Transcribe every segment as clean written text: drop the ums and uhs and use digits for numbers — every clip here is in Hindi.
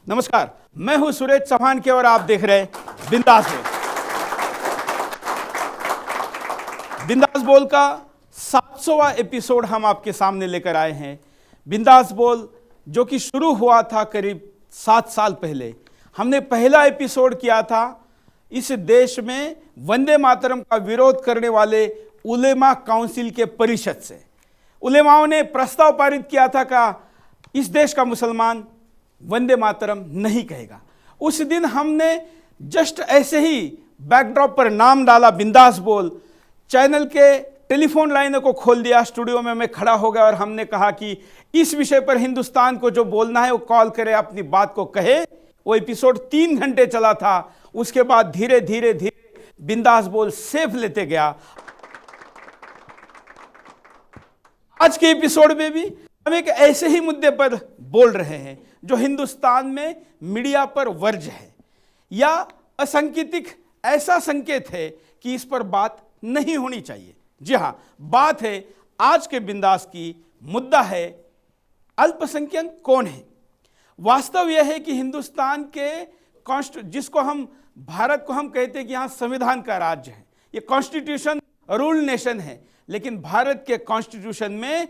नमस्कार, मैं हूं सुरेश चौहान के और आप देख रहे हैं बिंदास बोल। बिंदास बोल का 700वां एपिसोड हम आपके सामने लेकर आए हैं। बिंदास बोल जो कि शुरू हुआ था करीब 7 साल पहले। हमने पहला एपिसोड किया था इस देश में वंदे मातरम का विरोध करने वाले उलेमा काउंसिल के परिषद से। उलेमाओं ने प्रस्ताव पारित किया था कि इस देश का मुसलमान वंदे मातरम नहीं कहेगा। उस दिन हमने जस्ट ऐसे ही बैकड्रॉप पर नाम डाला बिंदास बोल, चैनल के टेलीफोन लाइनों को खोल दिया, स्टूडियो में मैं खड़ा हो गया और हमने कहा कि इस विषय पर हिंदुस्तान को जो बोलना है वो कॉल करे, अपनी बात को कहे। वो एपिसोड 3 घंटे चला था। उसके बाद धीरे धीरे धीरे बिंदास बोल सेफ लेते गया। आज के एपिसोड में भी हम एक ऐसे ही मुद्दे पर बोल रहे हैं जो हिंदुस्तान में मीडिया पर वर्ज्य है या असंकेतिक ऐसा संकेत है कि इस पर बात नहीं होनी चाहिए। जी हां, बात है आज के बिंदास की मुद्दा है अल्पसंख्यक कौन है। वास्तव यह है कि हिंदुस्तान के जिसको हम भारत को हम कहते हैं कि यहां संविधान का राज्य है, ये कॉन्स्टिट्यूशन रूल नेशन है, लेकिन भारत के कॉन्स्टिट्यूशन में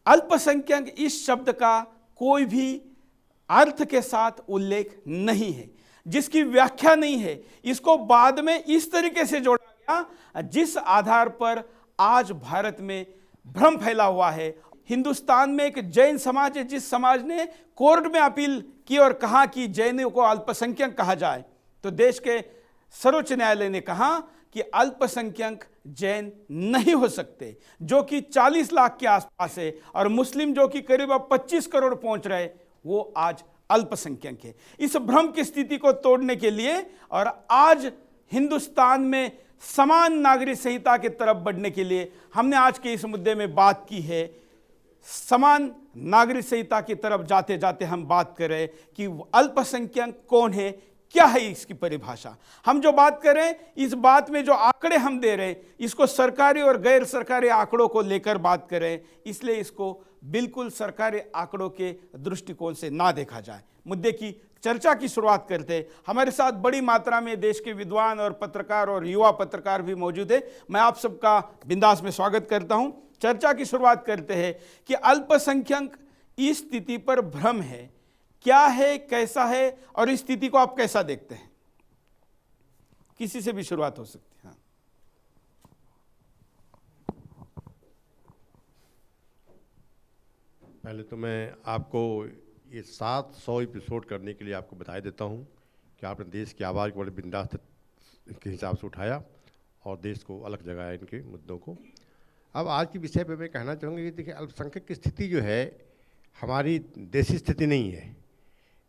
अल्पसंख्यक इस शब्द का कोई भी अर्थ के साथ उल्लेख नहीं है, जिसकी व्याख्या नहीं है। इसको बाद में इस तरीके से जोड़ा गया जिस आधार पर आज भारत में भ्रम फैला हुआ है। हिंदुस्तान में एक जैन समाज है जिस समाज ने कोर्ट में अपील की और कहा कि जैनों को अल्पसंख्यक कहा जाए, तो देश के सर्वोच्च न्यायालय ने कहा कि अल्पसंख्यक जैन नहीं हो सकते, जो कि 40 लाख के आसपास है, और मुस्लिम जो कि करीब अब 25 करोड़ पहुंच रहे, वो आज अल्पसंख्यक है। इस भ्रम की स्थिति को तोड़ने के लिए और आज हिंदुस्तान में समान नागरिक संहिता की तरफ बढ़ने के लिए हमने आज के इस मुद्दे में बात की है। समान नागरिक संहिता की तरफ जाते जाते हम बात करें कि अल्पसंख्यक कौन है, क्या है इसकी परिभाषा। हम जो बात करें, इस बात में जो आंकड़े हम दे रहे हैं, इसको सरकारी और गैर सरकारी आंकड़ों को लेकर बात करें, इसलिए इसको बिल्कुल सरकारी आंकड़ों के दृष्टिकोण से ना देखा जाए। मुद्दे की चर्चा की शुरुआत करते हैं। हमारे साथ बड़ी मात्रा में देश के विद्वान और पत्रकार और युवा पत्रकार भी मौजूद है। मैं आप सबका बिंदास में स्वागत करता हूं। चर्चा की शुरुआत करते हैं कि अल्पसंख्यक इस स्थिति पर भ्रम है, क्या है, कैसा है, और इस स्थिति को आप कैसा देखते हैं। किसी से भी शुरुआत हो सकती है। पहले तो मैं आपको ये 700 एपिसोड करने के लिए आपको बधाई देता हूँ कि आपने देश की आवाज़ को बड़े बिंदास के हिसाब से उठाया और देश को अलग जगाया इनके मुद्दों को। अब आज के विषय पे मैं कहना चाहूँगा कि देखिए, अल्पसंख्यक की स्थिति जो है हमारी देशी स्थिति नहीं है।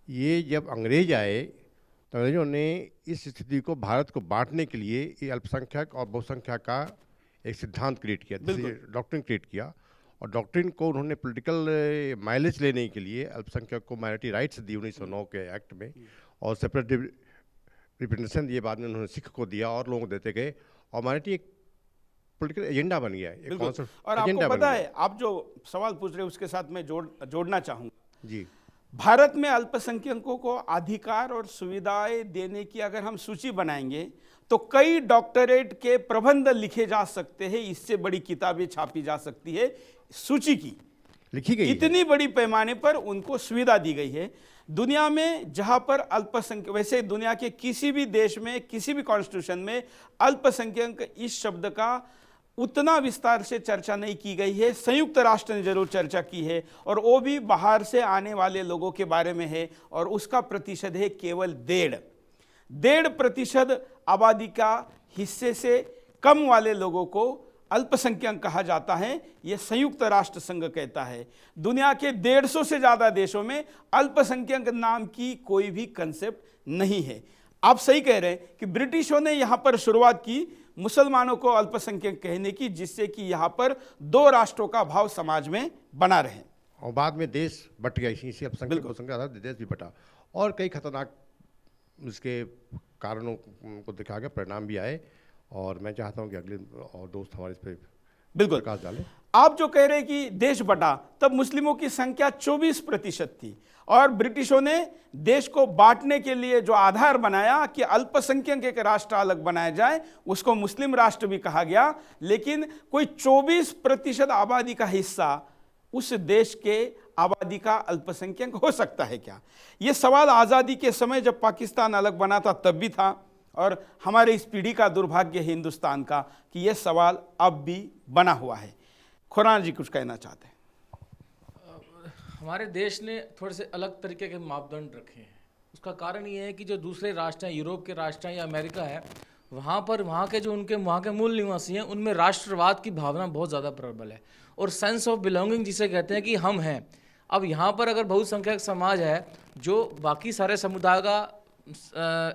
ये जब अंग्रेज आए तो अंग्रेज़ों ने इस स्थिति को भारत को बांटने के लिए ये अल्पसंख्यक और बहुसंख्यक का एक सिद्धांत क्रिएट किया, डॉक्ट्रिन क्रिएट किया, और डॉक्ट्रिन को उन्होंने पॉलिटिकल माइलेज लेने के लिए अल्पसंख्यक को माइनॉरिटी राइट्स दी 1909 के एक्ट में, और सेपरेट रिप्रेजेंटेशन दिए बाद में उन्होंने सिख को दिया और लोगों को देते गए, और माइनॉरिटी एक पॉलिटिकल एजेंडा बन गया, एक कॉन्सेप्ट। और आपको पता है, आप जो सवाल पूछ रहे हैं उसके साथ मैं जोड़ना चाहूँगा जी। भारत में अल्पसंख्यकों को अधिकार और सुविधाएं देने की अगर हम सूची बनाएंगे तो कई डॉक्टरेट के प्रबंध लिखे जा सकते हैं, इससे बड़ी किताबें छापी जा सकती है। सूची की लिखी गई, इतनी बड़ी पैमाने पर उनको सुविधा दी गई है। दुनिया में जहां पर अल्पसंख्यक, वैसे दुनिया के किसी भी देश में किसी भी कॉन्स्टिट्यूशन में अल्पसंख्यक इस शब्द का उतना विस्तार से चर्चा नहीं की गई है। संयुक्त राष्ट्र ने जरूर चर्चा की है, और वो भी बाहर से आने वाले लोगों के बारे में है, और उसका प्रतिशत है केवल 1.5% आबादी का हिस्से से कम वाले लोगों को अल्पसंख्यक कहा जाता है। यह संयुक्त राष्ट्र संघ कहता है। दुनिया के 150 से ज्यादा देशों में अल्पसंख्यक नाम की कोई भी कंसेप्ट नहीं है। आप सही कह रहे हैं कि ब्रिटिशों ने यहां पर शुरुआत की मुसलमानों को अल्पसंख्यक कहने की, जिससे कि यहां पर 2 राष्ट्रों का भाव समाज में बना रहे, और बाद में देश बट गया। इसी अल्पसंख्यक देश भी बटा, और कई खतरनाक इसके कारणों को दिखा गया, परिणाम भी आए। और मैं चाहता हूं कि अगले और दोस्त हमारे इस पर बिल्कुल। प्रकाश डालें। आप जो कह रहे हैं कि देश बटा, तब मुस्लिमों की संख्या 24% थी और ब्रिटिशों ने देश को बांटने के लिए जो आधार बनाया कि अल्पसंख्यक एक राष्ट्र अलग बनाया जाए, उसको मुस्लिम राष्ट्र भी कहा गया। लेकिन कोई 24% आबादी का हिस्सा उस देश के आबादी का अल्पसंख्यक हो सकता है क्या? यह सवाल आज़ादी के समय जब पाकिस्तान अलग बना था तब भी था, और हमारे इस पीढ़ी का दुर्भाग्य है हिंदुस्तान का कि यह सवाल अब भी बना हुआ है। खुराना जी कुछ कहना चाहते हैं? हमारे देश ने थोड़े से अलग तरीके के मापदंड रखे हैं। उसका कारण ये है कि जो दूसरे राष्ट्र हैं, यूरोप के राष्ट्र हैं या अमेरिका है, वहाँ पर वहाँ के जो उनके वहाँ के मूल निवासी हैं, उनमें राष्ट्रवाद की भावना बहुत ज़्यादा प्रबल है और सेंस ऑफ बिलोंगिंग जिसे कहते हैं कि हम हैं। अब यहाँ पर अगर बहुसंख्यक समाज है जो बाकी सारे समुदाय का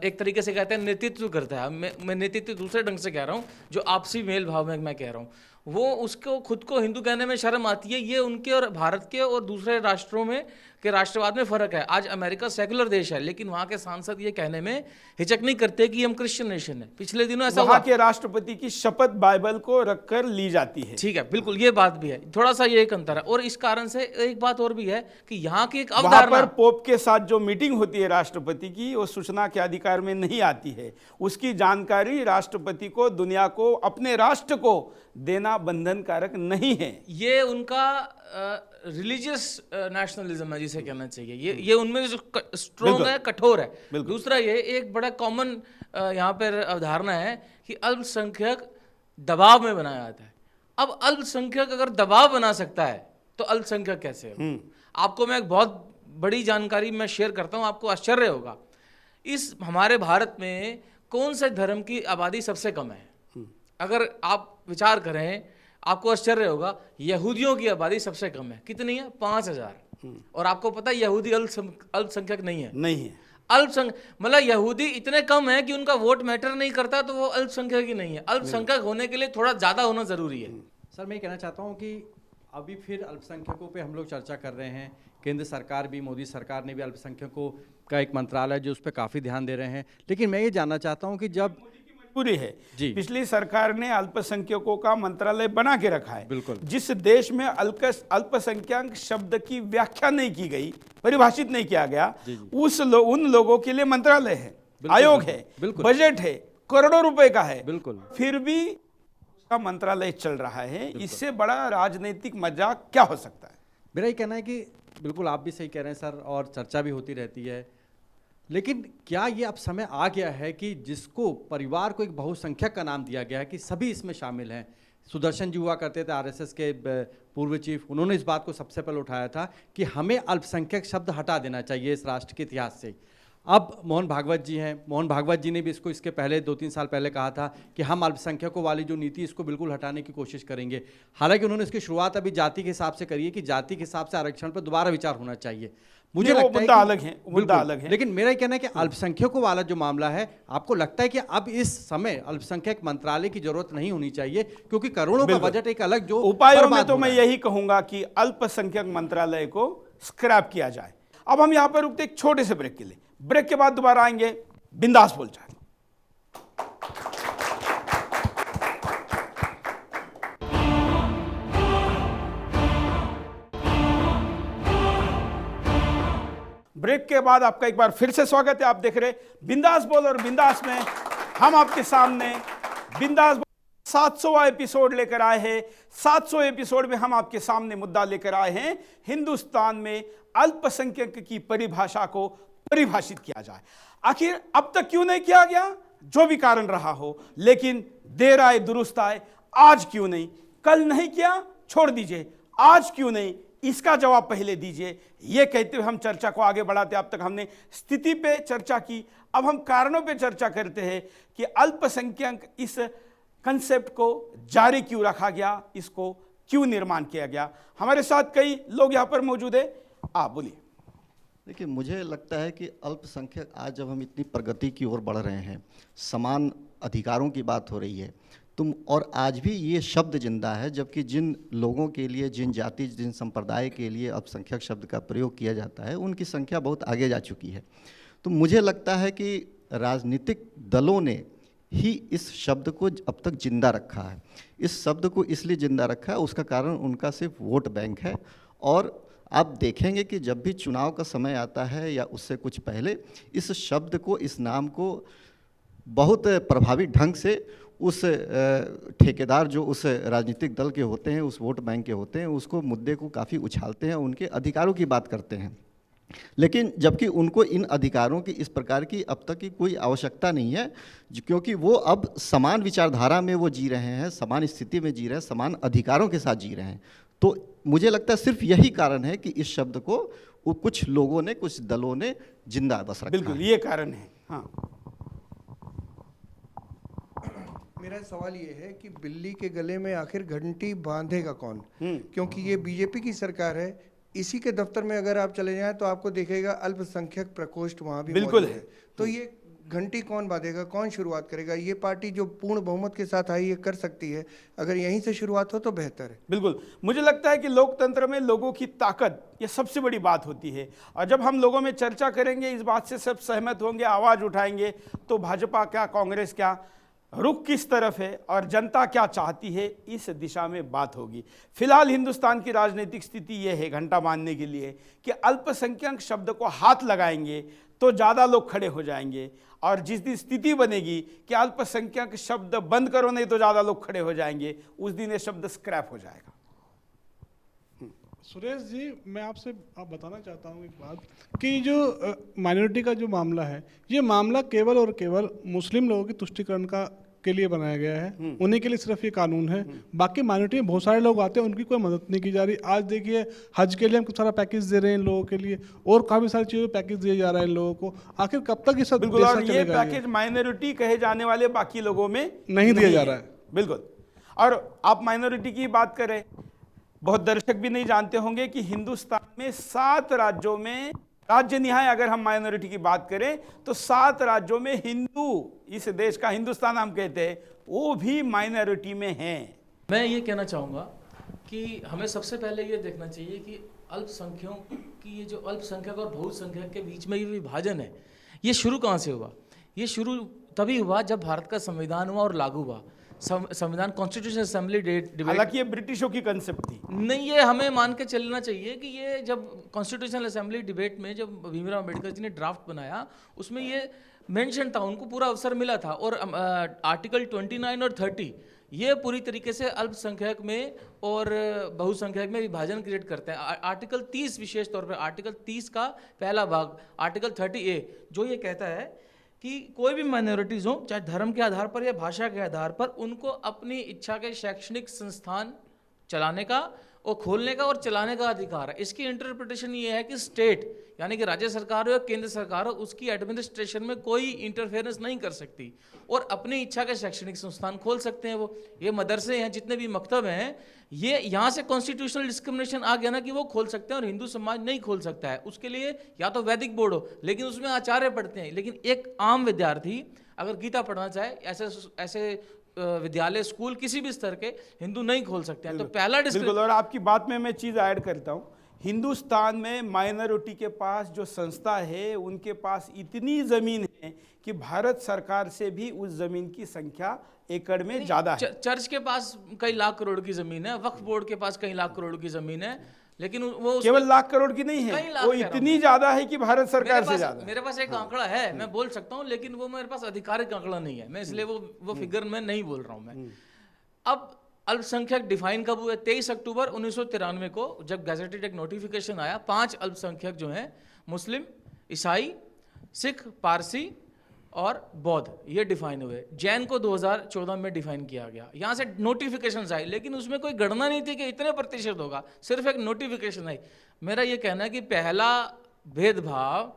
एक तरीके से कहते हैं नेतृत्व करता है, मैं नेतृत्व दूसरे ढंग से कह रहा हूँ, जो आपसी मेल भाव में मैं कह रहा हूँ, वो उसको खुद को हिंदू कहने में शर्म आती है। ये उनके और भारत के और दूसरे राष्ट्रों में के राष्ट्रवाद में फ़र्क है। आज अमेरिका सेकुलर देश है, लेकिन वहाँ के सांसद ये कहने में हिचक नहीं करते कि हम क्रिश्चियन नेशन है। पिछले दिनों ऐसा वहाँ के राष्ट्रपति की शपथ बाइबल को रखकर ली जाती है। ठीक है, बिल्कुल, ये बात भी है, थोड़ा सा ये एक अंतर है। और इस कारण से एक बात और भी है कि यहाँ की एक वहाँ अवधारणा, पर पोप के साथ जो मीटिंग होती है राष्ट्रपति की, वो सूचना के अधिकार में नहीं आती है। उसकी जानकारी राष्ट्रपति को, दुनिया को, अपने राष्ट्र को देना बंधन कारक नहीं है। ये उनका रिलीजियस नेशनलिज्म है जिसे कहना चाहिए। ये उनमें जो स्ट्रोंग है, कठोर है। दूसरा ये एक बड़ा कॉमन यहाँ पर अवधारणा है कि अल्पसंख्यक दबाव में बनाया जाता है। अब अल्पसंख्यक अगर दबाव बना सकता है तो अल्पसंख्यक कैसे हो? आपको मैं एक बहुत बड़ी जानकारी मैं शेयर करता हूँ, आपको आश्चर्य होगा। इस हमारे भारत में कौन से धर्म की आबादी सबसे कम है? अगर आप विचार करें, आपको आश्चर्य होगा, यहूदियों की आबादी सबसे कम है। कितनी है? 5000। और आपको पता है यहूदी अल्पसंख्यक नहीं है। नहीं है। अल्पसंख्यक मतलब यहूदी इतने कम है कि उनका वोट मैटर नहीं करता, तो वो अल्पसंख्यक ही नहीं है। अल्पसंख्यक होने के लिए थोड़ा ज़्यादा होना ज़रूरी है। सर, मैं कहना चाहता हूँ कि अभी फिर अल्पसंख्यकों पे हम लोग चर्चा कर रहे हैं। केंद्र सरकार भी, मोदी सरकार ने भी अल्पसंख्यकों का एक मंत्रालय जो उस पर काफ़ी ध्यान दे रहे हैं। लेकिन मैं ये जानना चाहता हूँ कि जब पूरी है जी, पिछली सरकार ने अल्पसंख्यकों का मंत्रालय बना के रखा है। बिल्कुल। जिस देश में अल्पसंख्यक शब्द की व्याख्या नहीं की गई, परिभाषित नहीं किया गया, उन लोगों के लिए मंत्रालय है, आयोग है, बजट है, करोड़ों रुपए का है, बिल्कुल, फिर भी उसका मंत्रालय चल रहा है। इससे बड़ा राजनीतिक मजाक क्या हो सकता है? मेरा ये कहना है कि बिल्कुल आप भी सही कह रहे हैं सर, और चर्चा भी होती रहती है। लेकिन क्या ये अब समय आ गया है कि जिसको परिवार को एक बहुसंख्यक का नाम दिया गया है कि सभी इसमें शामिल हैं? सुदर्शन जी हुआ करते थे, आरएसएस के पूर्व चीफ, उन्होंने इस बात को सबसे पहले उठाया था कि हमें अल्पसंख्यक शब्द हटा देना चाहिए इस राष्ट्र के इतिहास से। अब मोहन भागवत जी हैं, मोहन भागवत जी ने भी इसको इसके पहले 2-3 साल पहले कहा था कि हम अल्पसंख्यकों वाली जो नीति इसको बिल्कुल हटाने की कोशिश करेंगे। हालांकि उन्होंने इसकी शुरुआत अभी जाति के हिसाब से करी है कि जाति के हिसाब से आरक्षण पर दोबारा विचार होना चाहिए। मुझे लगता है मुद्दा अलग है, मुद्दा अलग है। लेकिन मेरा कहना है कि अल्पसंख्यकों वाला जो मामला है, आपको लगता है कि अब इस समय अल्पसंख्यक मंत्रालय की जरूरत नहीं होनी चाहिए? क्योंकि करोड़ों का बजट एक अलग जो उपायों में तो मैं यही कहूंगा कि अल्पसंख्यक मंत्रालय को स्क्रैप किया जाए। अब हम यहां पर रुकते एक छोटे से ब्रेक के लिए, ब्रेक के बाद दोबारा आएंगे बिंदास बोलचाल। ब्रेक के बाद आपका एक बार फिर से स्वागत है। आप देख रहे बिंदास बोल, और बिंदास में हम आपके सामने बिंदास 700वां एपिसोड लेकर आए हैं। 700 एपिसोड में हम आपके सामने मुद्दा लेकर आए हैं, हिंदुस्तान में अल्पसंख्यक की परिभाषा को परिभाषित किया जाए। आखिर अब तक क्यों नहीं किया गया? जो भी कारण रहा हो, लेकिन देर आए दुरुस्त आए। आज क्यों नहीं? कल नहीं किया, छोड़ दीजिए। आज क्यों नहीं, इसका जवाब पहले दीजिए। यह कहते हुए हम चर्चा को आगे बढ़ाते। अब तक हमने स्थिति पे चर्चा की, अब हम कारणों पे चर्चा करते हैं कि अल्पसंख्यक इस कंसेप्ट को जारी क्यों रखा गया, इसको क्यों निर्माण किया गया। हमारे साथ कई लोग यहां पर मौजूद है, आप बोलिए। देखिए, मुझे लगता है कि अल्पसंख्यक आज जब हम इतनी प्रगति की ओर बढ़ रहे हैं, समान अधिकारों की बात हो रही है, और आज भी ये शब्द जिंदा है, जबकि जिन लोगों के लिए, जिन जाति, जिन संप्रदाय के लिए अल्पसंख्यक शब्द का प्रयोग किया जाता है, उनकी संख्या बहुत आगे जा चुकी है। तो मुझे लगता है कि राजनीतिक दलों ने ही इस शब्द को अब तक जिंदा रखा है। इस शब्द को इसलिए जिंदा रखा है, उसका कारण उनका सिर्फ वोट बैंक है। और आप देखेंगे कि जब भी चुनाव का समय आता है या उससे कुछ पहले, इस शब्द को, इस नाम को बहुत प्रभावी ढंग से उस ठेकेदार जो उस राजनीतिक दल के होते हैं, उस वोट बैंक के होते हैं, उसको मुद्दे को काफ़ी उछालते हैं, उनके अधिकारों की बात करते हैं। लेकिन जबकि उनको इन अधिकारों की इस प्रकार की अब तक की कोई आवश्यकता नहीं है, क्योंकि वो अब समान विचारधारा में वो जी रहे हैं, समान स्थिति में जी रहे हैं, समान अधिकारों के साथ जी रहे हैं। तो मुझे लगता है सिर्फ यही कारण है कि इस शब्द को कुछ लोगों ने, कुछ दलों ने जिंदा बस रखा बिल्कुल, है। ये कारण है। हाँ, मेरा सवाल ये है कि बिल्ली के गले में आखिर घंटी बांधेगा कौन? क्योंकि ये बीजेपी की सरकार है। इसी के दफ्तर में अगर आप चले जाएं तो आपको दिखेगा अल्पसंख्यक प्रकोष्ठ वहां भी बिल्कुल मौजूद है। तो ये घंटी कौन बांधेगा, कौन शुरुआत करेगा? ये पार्टी जो पूर्ण बहुमत के साथ आई, ये कर सकती है। अगर यहीं से शुरुआत हो तो बेहतर है। बिल्कुल, मुझे लगता है कि लोकतंत्र में लोगों की ताकत ये सबसे बड़ी बात होती है। और जब हम लोगों में चर्चा करेंगे, इस बात से सब सहमत होंगे, आवाज़ उठाएंगे, तो भाजपा क्या, कांग्रेस क्या, रुख किस तरफ है और जनता क्या चाहती है, इस दिशा में बात होगी। फिलहाल हिंदुस्तान की राजनीतिक स्थिति यह है, घंटा बांधने के लिए, कि अल्पसंख्यक शब्द को हाथ लगाएंगे तो ज़्यादा लोग खड़े हो जाएंगे, और जिस दिन स्थिति बनेगी कि अल्पसंख्यक शब्द बंद करो नहीं तो ज़्यादा लोग खड़े हो जाएंगे, उस दिन ये शब्द स्क्रैप हो जाएगा। सुरेश जी, मैं आपसे बताना चाहता हूँ एक बात, कि जो माइनॉरिटी का जो मामला है, ये मामला केवल और केवल मुस्लिम लोगों की तुष्टीकरण का के लिए बनाया गया है। उन्हीं के लिए सिर्फ ये कानून है। बाकी माइनॉरिटी में बहुत सारे लोग आते हैं, उनकी कोई मदद नहीं की जा रही। आज देखिए, हज के लिए हम कुछ सारा पैकेज दे रहे हैं इन लोगों के लिए, और काफ़ी सारी चीज़ों पैकेज दिया जा रहा है इन लोगों को। आखिर कब तक ये सब बिल्कुल, और ये पैकेज माइनॉरिटी कहे जाने वाले बाकी लोगों में नहीं दिया जा रहा है। बिल्कुल। और आप माइनॉरिटी की बात करें, बहुत दर्शक भी नहीं जानते होंगे कि हिंदुस्तान में 7 राज्यों में, राज्य निहाय अगर हम माइनॉरिटी की बात करें तो 7 राज्यों में हिंदू, इस देश का हिंदुस्तान हम कहते हैं, वो भी माइनॉरिटी में हैं। मैं ये कहना चाहूँगा कि हमें सबसे पहले ये देखना चाहिए कि अल्पसंख्यकों की, ये जो अल्पसंख्यक और बहुसंख्यक के बीच में ये विभाजन है, ये शुरू कहाँ से हुआ? ये शुरू तभी हुआ जब भारत का संविधान हुआ और लागू हुआ। संविधान, कॉन्स्टिट्यूशन असेंबली डिबेट, हालांकि ये ब्रिटिशों की कंसेप्ट थी। नहीं, ये हमें मान के चलना चाहिए कि ये जब कॉन्स्टिट्यूशनल असेंबली डिबेट में जब भीमराव अम्बेडकर जी ने ड्राफ्ट बनाया, उसमें ये मेंशन था, उनको पूरा अवसर मिला था। और आर्टिकल 29 और 30 ये पूरी तरीके से अल्पसंख्यक में और बहुसंख्यक में विभाजन क्रिएट करते हैं। आर्टिकल 30 विशेष तौर पर, आर्टिकल 30 का पहला भाग, आर्टिकल 30A, जो ये कहता है कि कोई भी माइनॉरिटीज़ हो, चाहे धर्म के आधार पर या भाषा के आधार पर, उनको अपनी इच्छा के शैक्षणिक संस्थान चलाने का और खोलने का और चलाने का अधिकार है। इसकी इंटरप्रिटेशन ये है कि स्टेट, यानी कि राज्य सरकार हो या केंद्र सरकार हो, उसकी एडमिनिस्ट्रेशन में कोई इंटरफेरेंस नहीं कर सकती और अपनी इच्छा के शैक्षणिक संस्थान खोल सकते हैं। वो ये मदरसे हैं, जितने भी मकतब हैं, ये यहाँ से कॉन्स्टिट्यूशनल डिस्क्रिमिनेशन आ गया ना कि वो खोल सकते हैं और हिंदू समाज नहीं खोल सकता है। उसके लिए या तो वैदिक बोर्ड हो, लेकिन उसमें आचार्य पढ़ते हैं। लेकिन एक आम विद्यार्थी अगर गीता पढ़ना चाहे, ऐसे विद्यालय, स्कूल किसी भी स्तर के, हिंदू नहीं खोल सकते हैं। तो पहला बिल्कुल, और आपकी बात में मैं चीज़ ऐड करता हूँ, हिंदुस्तान में माइनॉरिटी के पास जो संस्था है, उनके पास इतनी ज़मीन है कि भारत सरकार से भी उस ज़मीन की संख्या एकड़ में ज़्यादा है। चर्च के पास कई लाख करोड़ की ज़मीन है, वक्फ बोर्ड के पास कई लाख करोड़ की ज़मीन है, लेकिन वो केवल लाख करोड़ की नहीं है, वो इतनी ज्यादा है कि भारत सरकार से ज्यादा। मेरे पास एक आंकड़ा है, मैं बोल सकता हूं, लेकिन वो मेरे पास आधिकारिक आंकड़ा नहीं है, मैं इसलिए वो फिगर में नहीं बोल रहा हूं मैं। अब अल्पसंख्यक डिफाइन कब हुए? 23 अक्टूबर 1993 को जब गैजेटेड एक नोटिफिकेशन आया, 5 अल्पसंख्यक जो हैं, मुस्लिम, ईसाई, सिख, पारसी और बौद्ध, ये डिफाइन हुए। जैन को 2014 में डिफाइन किया गया। यहाँ से नोटिफिकेशन आई, लेकिन उसमें कोई गणना नहीं थी कि इतने प्रतिशत होगा, सिर्फ एक नोटिफिकेशन आई। मेरा ये कहना है कि पहला भेदभाव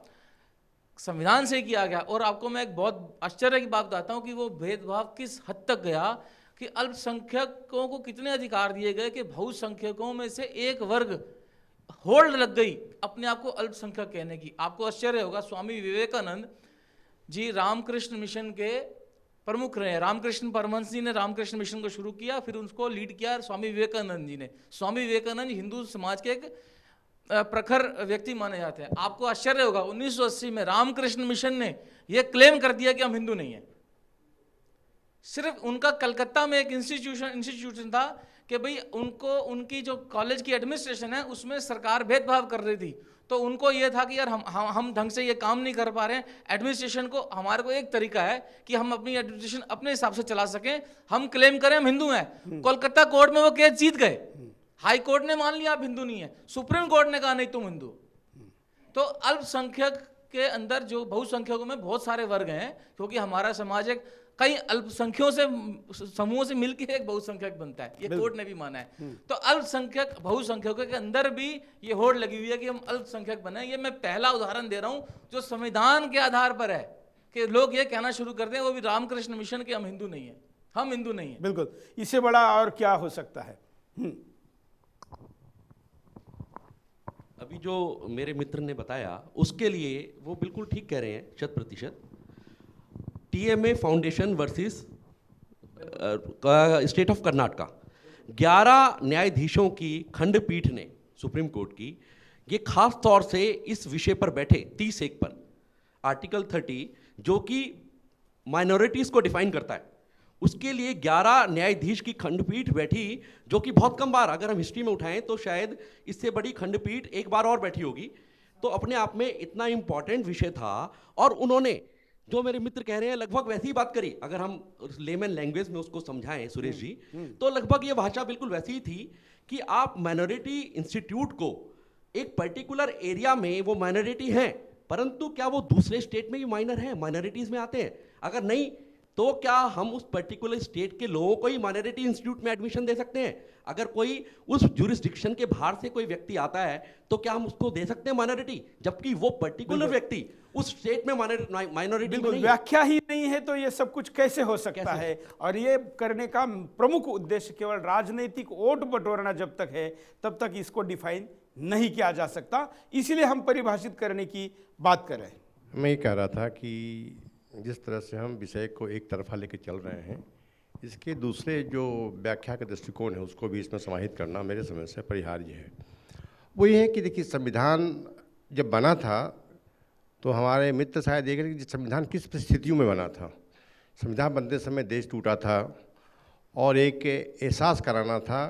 संविधान से किया गया। और आपको मैं एक बहुत आश्चर्य की बात बताता हूँ कि वो भेदभाव किस हद तक गया कि अल्पसंख्यकों को कितने अधिकार दिए गए कि बहुसंख्यकों में से एक वर्ग होल्ड लग गई अपने आप को अल्पसंख्यक कहने की। आपको आश्चर्य होगा, स्वामी विवेकानंद जी रामकृष्ण मिशन के प्रमुख रहे। रामकृष्ण परमहंस जी ने रामकृष्ण मिशन को शुरू किया, फिर उसको लीड किया स्वामी विवेकानंद जी ने। स्वामी विवेकानंद हिंदू समाज के एक प्रखर व्यक्ति माने जाते हैं। आपको आश्चर्य होगा, 1980 में रामकृष्ण मिशन ने यह क्लेम कर दिया कि हम हिंदू नहीं हैं। सिर्फ उनका कलकत्ता में एक इंस्टीट्यूशन था कि भाई उनको उनकी जो कॉलेज की एडमिनिस्ट्रेशन है उसमें सरकार भेदभाव कर रही थी, तो उनको ये था कि यार हम ढंग से ये काम नहीं कर पा रहे हैं एडमिनिस्ट्रेशन को, हमारे को एक तरीका है कि हम अपनी एडमिनिस्ट्रेशन अपने हिसाब से चला सकें, हम क्लेम करें हम हिंदू हैं। कोलकाता कोर्ट में वो केस जीत गए, हाई कोर्ट ने मान लिया आप हिंदू नहीं है, सुप्रीम कोर्ट ने कहा नहीं तुम हिंदू। तो अल्पसंख्यक के अंदर जो बहुसंख्यकों में बहुत सारे वर्ग हैं, क्योंकि हमारा समाज एक कई अल्पसंख्यों से समूहों से मिलकर एक बहुसंख्यक बनता है, ये कोर्ट ने भी माना है। तो अल्पसंख्यक बहुसंख्यकों के अंदर भी ये होड़ लगी हुई है कि हम अल्पसंख्यक बने। ये मैं पहला उदाहरण दे रहा हूं जो संविधान के आधार पर है कि लोग ये कहना शुरू करते हैं वो भी रामकृष्ण मिशन के हम हिंदू नहीं है, हम हिंदू नहीं है। बिल्कुल, इससे बड़ा और क्या हो सकता है। अभी जो मेरे मित्र ने बताया उसके लिए वो बिल्कुल ठीक कह रहे हैं 100%। TMA foundation versus state of Karnataka, 11 न्यायाधीशों की खंडपीठ ने सुप्रीम कोर्ट की ये खास तौर से इस विषय पर बैठे 30-1 पर आर्टिकल 30 जो कि माइनॉरिटीज़ को डिफाइन करता है, उसके लिए 11 न्यायाधीश की खंडपीठ बैठी, जो कि बहुत कम बार, अगर हम हिस्ट्री में उठाएं तो शायद इससे बड़ी खंडपीठ एक बार और बैठी होगी। तो अपने आप में इतना इम्पॉर्टेंट विषय था और उन्होंने जो मेरे मित्र कह रहे हैं लगभग वैसी ही बात करी। अगर हम लेमन लैंग्वेज में उसको समझाएं सुरेश जी, तो लगभग ये भाषा बिल्कुल वैसी ही थी कि आप माइनॉरिटी इंस्टीट्यूट को एक पर्टिकुलर एरिया में वो माइनॉरिटी हैं, परंतु क्या वो दूसरे स्टेट में भी माइनर हैं, माइनॉरिटीज में आते हैं? अगर नहीं तो क्या हम उस पर्टिकुलर स्टेट के लोगों को ही माइनॉरिटी इंस्टीट्यूट में एडमिशन दे सकते हैं? अगर कोई उस ज्यूरिसडिक्शन के बाहर से कोई व्यक्ति आता है तो क्या हम उसको दे सकते हैं माइनॉरिटी, जबकि वो पर्टिकुलर व्यक्ति उस स्टेट में माइनॉरिटी बिल्कुल नहीं व्याख्या ही नहीं है, तो ये सब कुछ कैसे हो सकता है? और ये करने का प्रमुख उद्देश्य केवल राजनीतिक वोट बटोरना जब तक है तब तक इसको डिफाइन नहीं किया जा सकता, इसीलिए हम परिभाषित करने की बात कर रहे हैं। मैं ये कह रहा था कि जिस तरह से हम विषय को एक तरफा लेके चल रहे हैं, इसके दूसरे जो व्याख्या का दृष्टिकोण है उसको भी इसमें समाहित करना मेरे समझ से परिहार्य है। वो ये है कि देखिए, संविधान जब बना था तो हमारे मित्र शायद देख रहे कि संविधान किस परिस्थितियों में बना था। संविधान बनते समय देश टूटा था और एक एहसास कराना था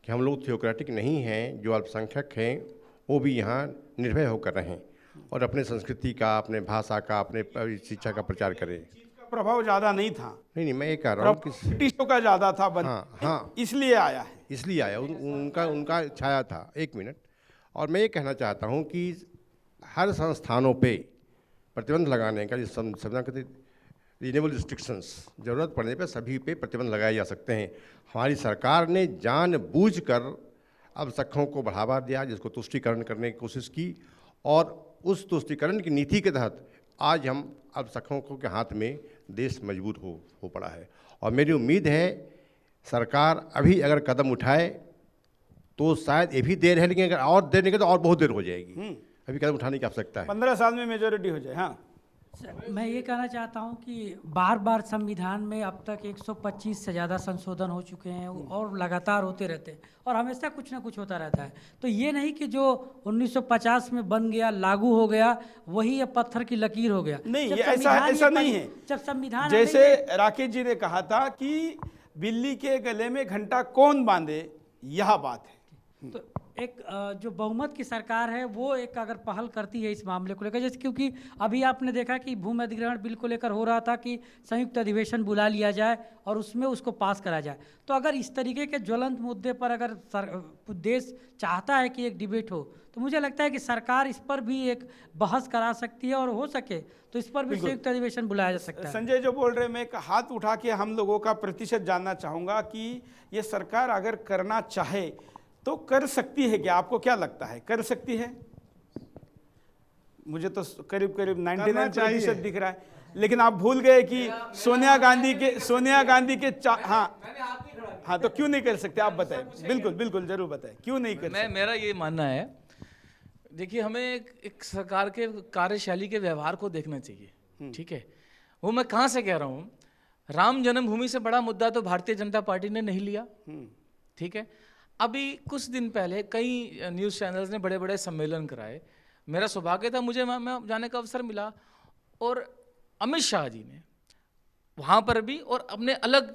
कि हम लोग थियोक्रेटिक नहीं हैं, जो अल्पसंख्यक हैं वो भी यहाँ निर्भय होकर रहें और अपने संस्कृति का, अपने भाषा का, अपने शिक्षा का प्रचार करें। का प्रभाव ज़्यादा नहीं था। नहीं, मैं ये कह रहा हूँ कि ब्रिटिशों का ज़्यादा था, हाँ, इसलिए आया है, इसलिए आया, उनका छाया था। एक मिनट, और मैं ये कहना चाहता हूँ कि हर संस्थानों पे प्रतिबंध लगाने का, जिस संविधान कहते रीजनेबल रिस्ट्रिक्शंस, ज़रूरत पड़ने पे सभी पे प्रतिबंध लगाए जा सकते हैं। हमारी सरकार ने जानबूझकर अल्पसंख्यकों को बढ़ावा दिया, जिसको तुष्टीकरण करने की कोशिश की, और उस तुष्टीकरण की नीति के तहत आज हम अल्पसंख्यकों के हाथ में देश मजबूत हो पड़ा है। और मेरी उम्मीद है सरकार अभी अगर कदम उठाए तो शायद ये भी देर है, लेकिन अगर और देर निकले तो और बहुत देर हो जाएगी। अभी कदम उठाने की आवश्यकता है। 15 साल में मेजोरिटी हो जाए। हाँ, मैं ये कहना चाहता हूँ कि बार बार संविधान में अब तक 125 से ज़्यादा संशोधन हो चुके हैं और लगातार होते रहते हैं और हमेशा कुछ ना कुछ होता रहता है। तो ये नहीं कि जो 1950 में बन गया, लागू हो गया, वही अब पत्थर की लकीर हो गया। नहीं, जब ये संविधान ऐसा ये नहीं पहले- है। जब संविधान जैसे राकेश जी ने कहा था कि बिल्ली के गले में घंटा कौन बांधे, यह बात है। तो एक जो बहुमत की सरकार है वो एक अगर पहल करती है इस मामले को लेकर, जैसे क्योंकि अभी आपने देखा कि भूमि अधिग्रहण बिल को लेकर हो रहा था कि संयुक्त अधिवेशन बुला लिया जाए और उसमें उसको पास करा जाए। तो अगर इस तरीके के ज्वलंत मुद्दे पर अगर देश चाहता है कि एक डिबेट हो, तो मुझे लगता है कि सरकार इस पर भी एक बहस करा सकती है और हो सके तो इस पर भी संयुक्त अधिवेशन बुलाया जा सकता है। संजय जो बोल रहे, मैं एक हाथ उठा के हम लोगों का प्रतिशत जानना चाहूँगा कि ये सरकार अगर करना चाहे तो कर सकती है क्या? आपको क्या लगता है, कर सकती है? मुझे तो करीब करीब 99% दिख रहा है, लेकिन आप भूल गए कि सोनिया गांधी के हाँ, तो क्यों नहीं कर सकते? आप बताएं। बिल्कुल बिल्कुल, जरूर बताएं, क्यों नहीं कर सकते? मेरा ये मानना है, देखिए हमें एक सरकार के कार्यशैली के व्यवहार को देखना चाहिए। ठीक है, वो मैं कहाँ से कह रहा हूँ, राम जन्मभूमि से बड़ा मुद्दा तो भारतीय जनता पार्टी ने नहीं लिया। ठीक है, अभी कुछ दिन पहले कई न्यूज़ चैनल्स ने बड़े बड़े सम्मेलन कराए, मेरा सौभाग्य था, मुझे मैं जाने का अवसर मिला, और अमित शाह जी ने वहाँ पर भी और अपने अलग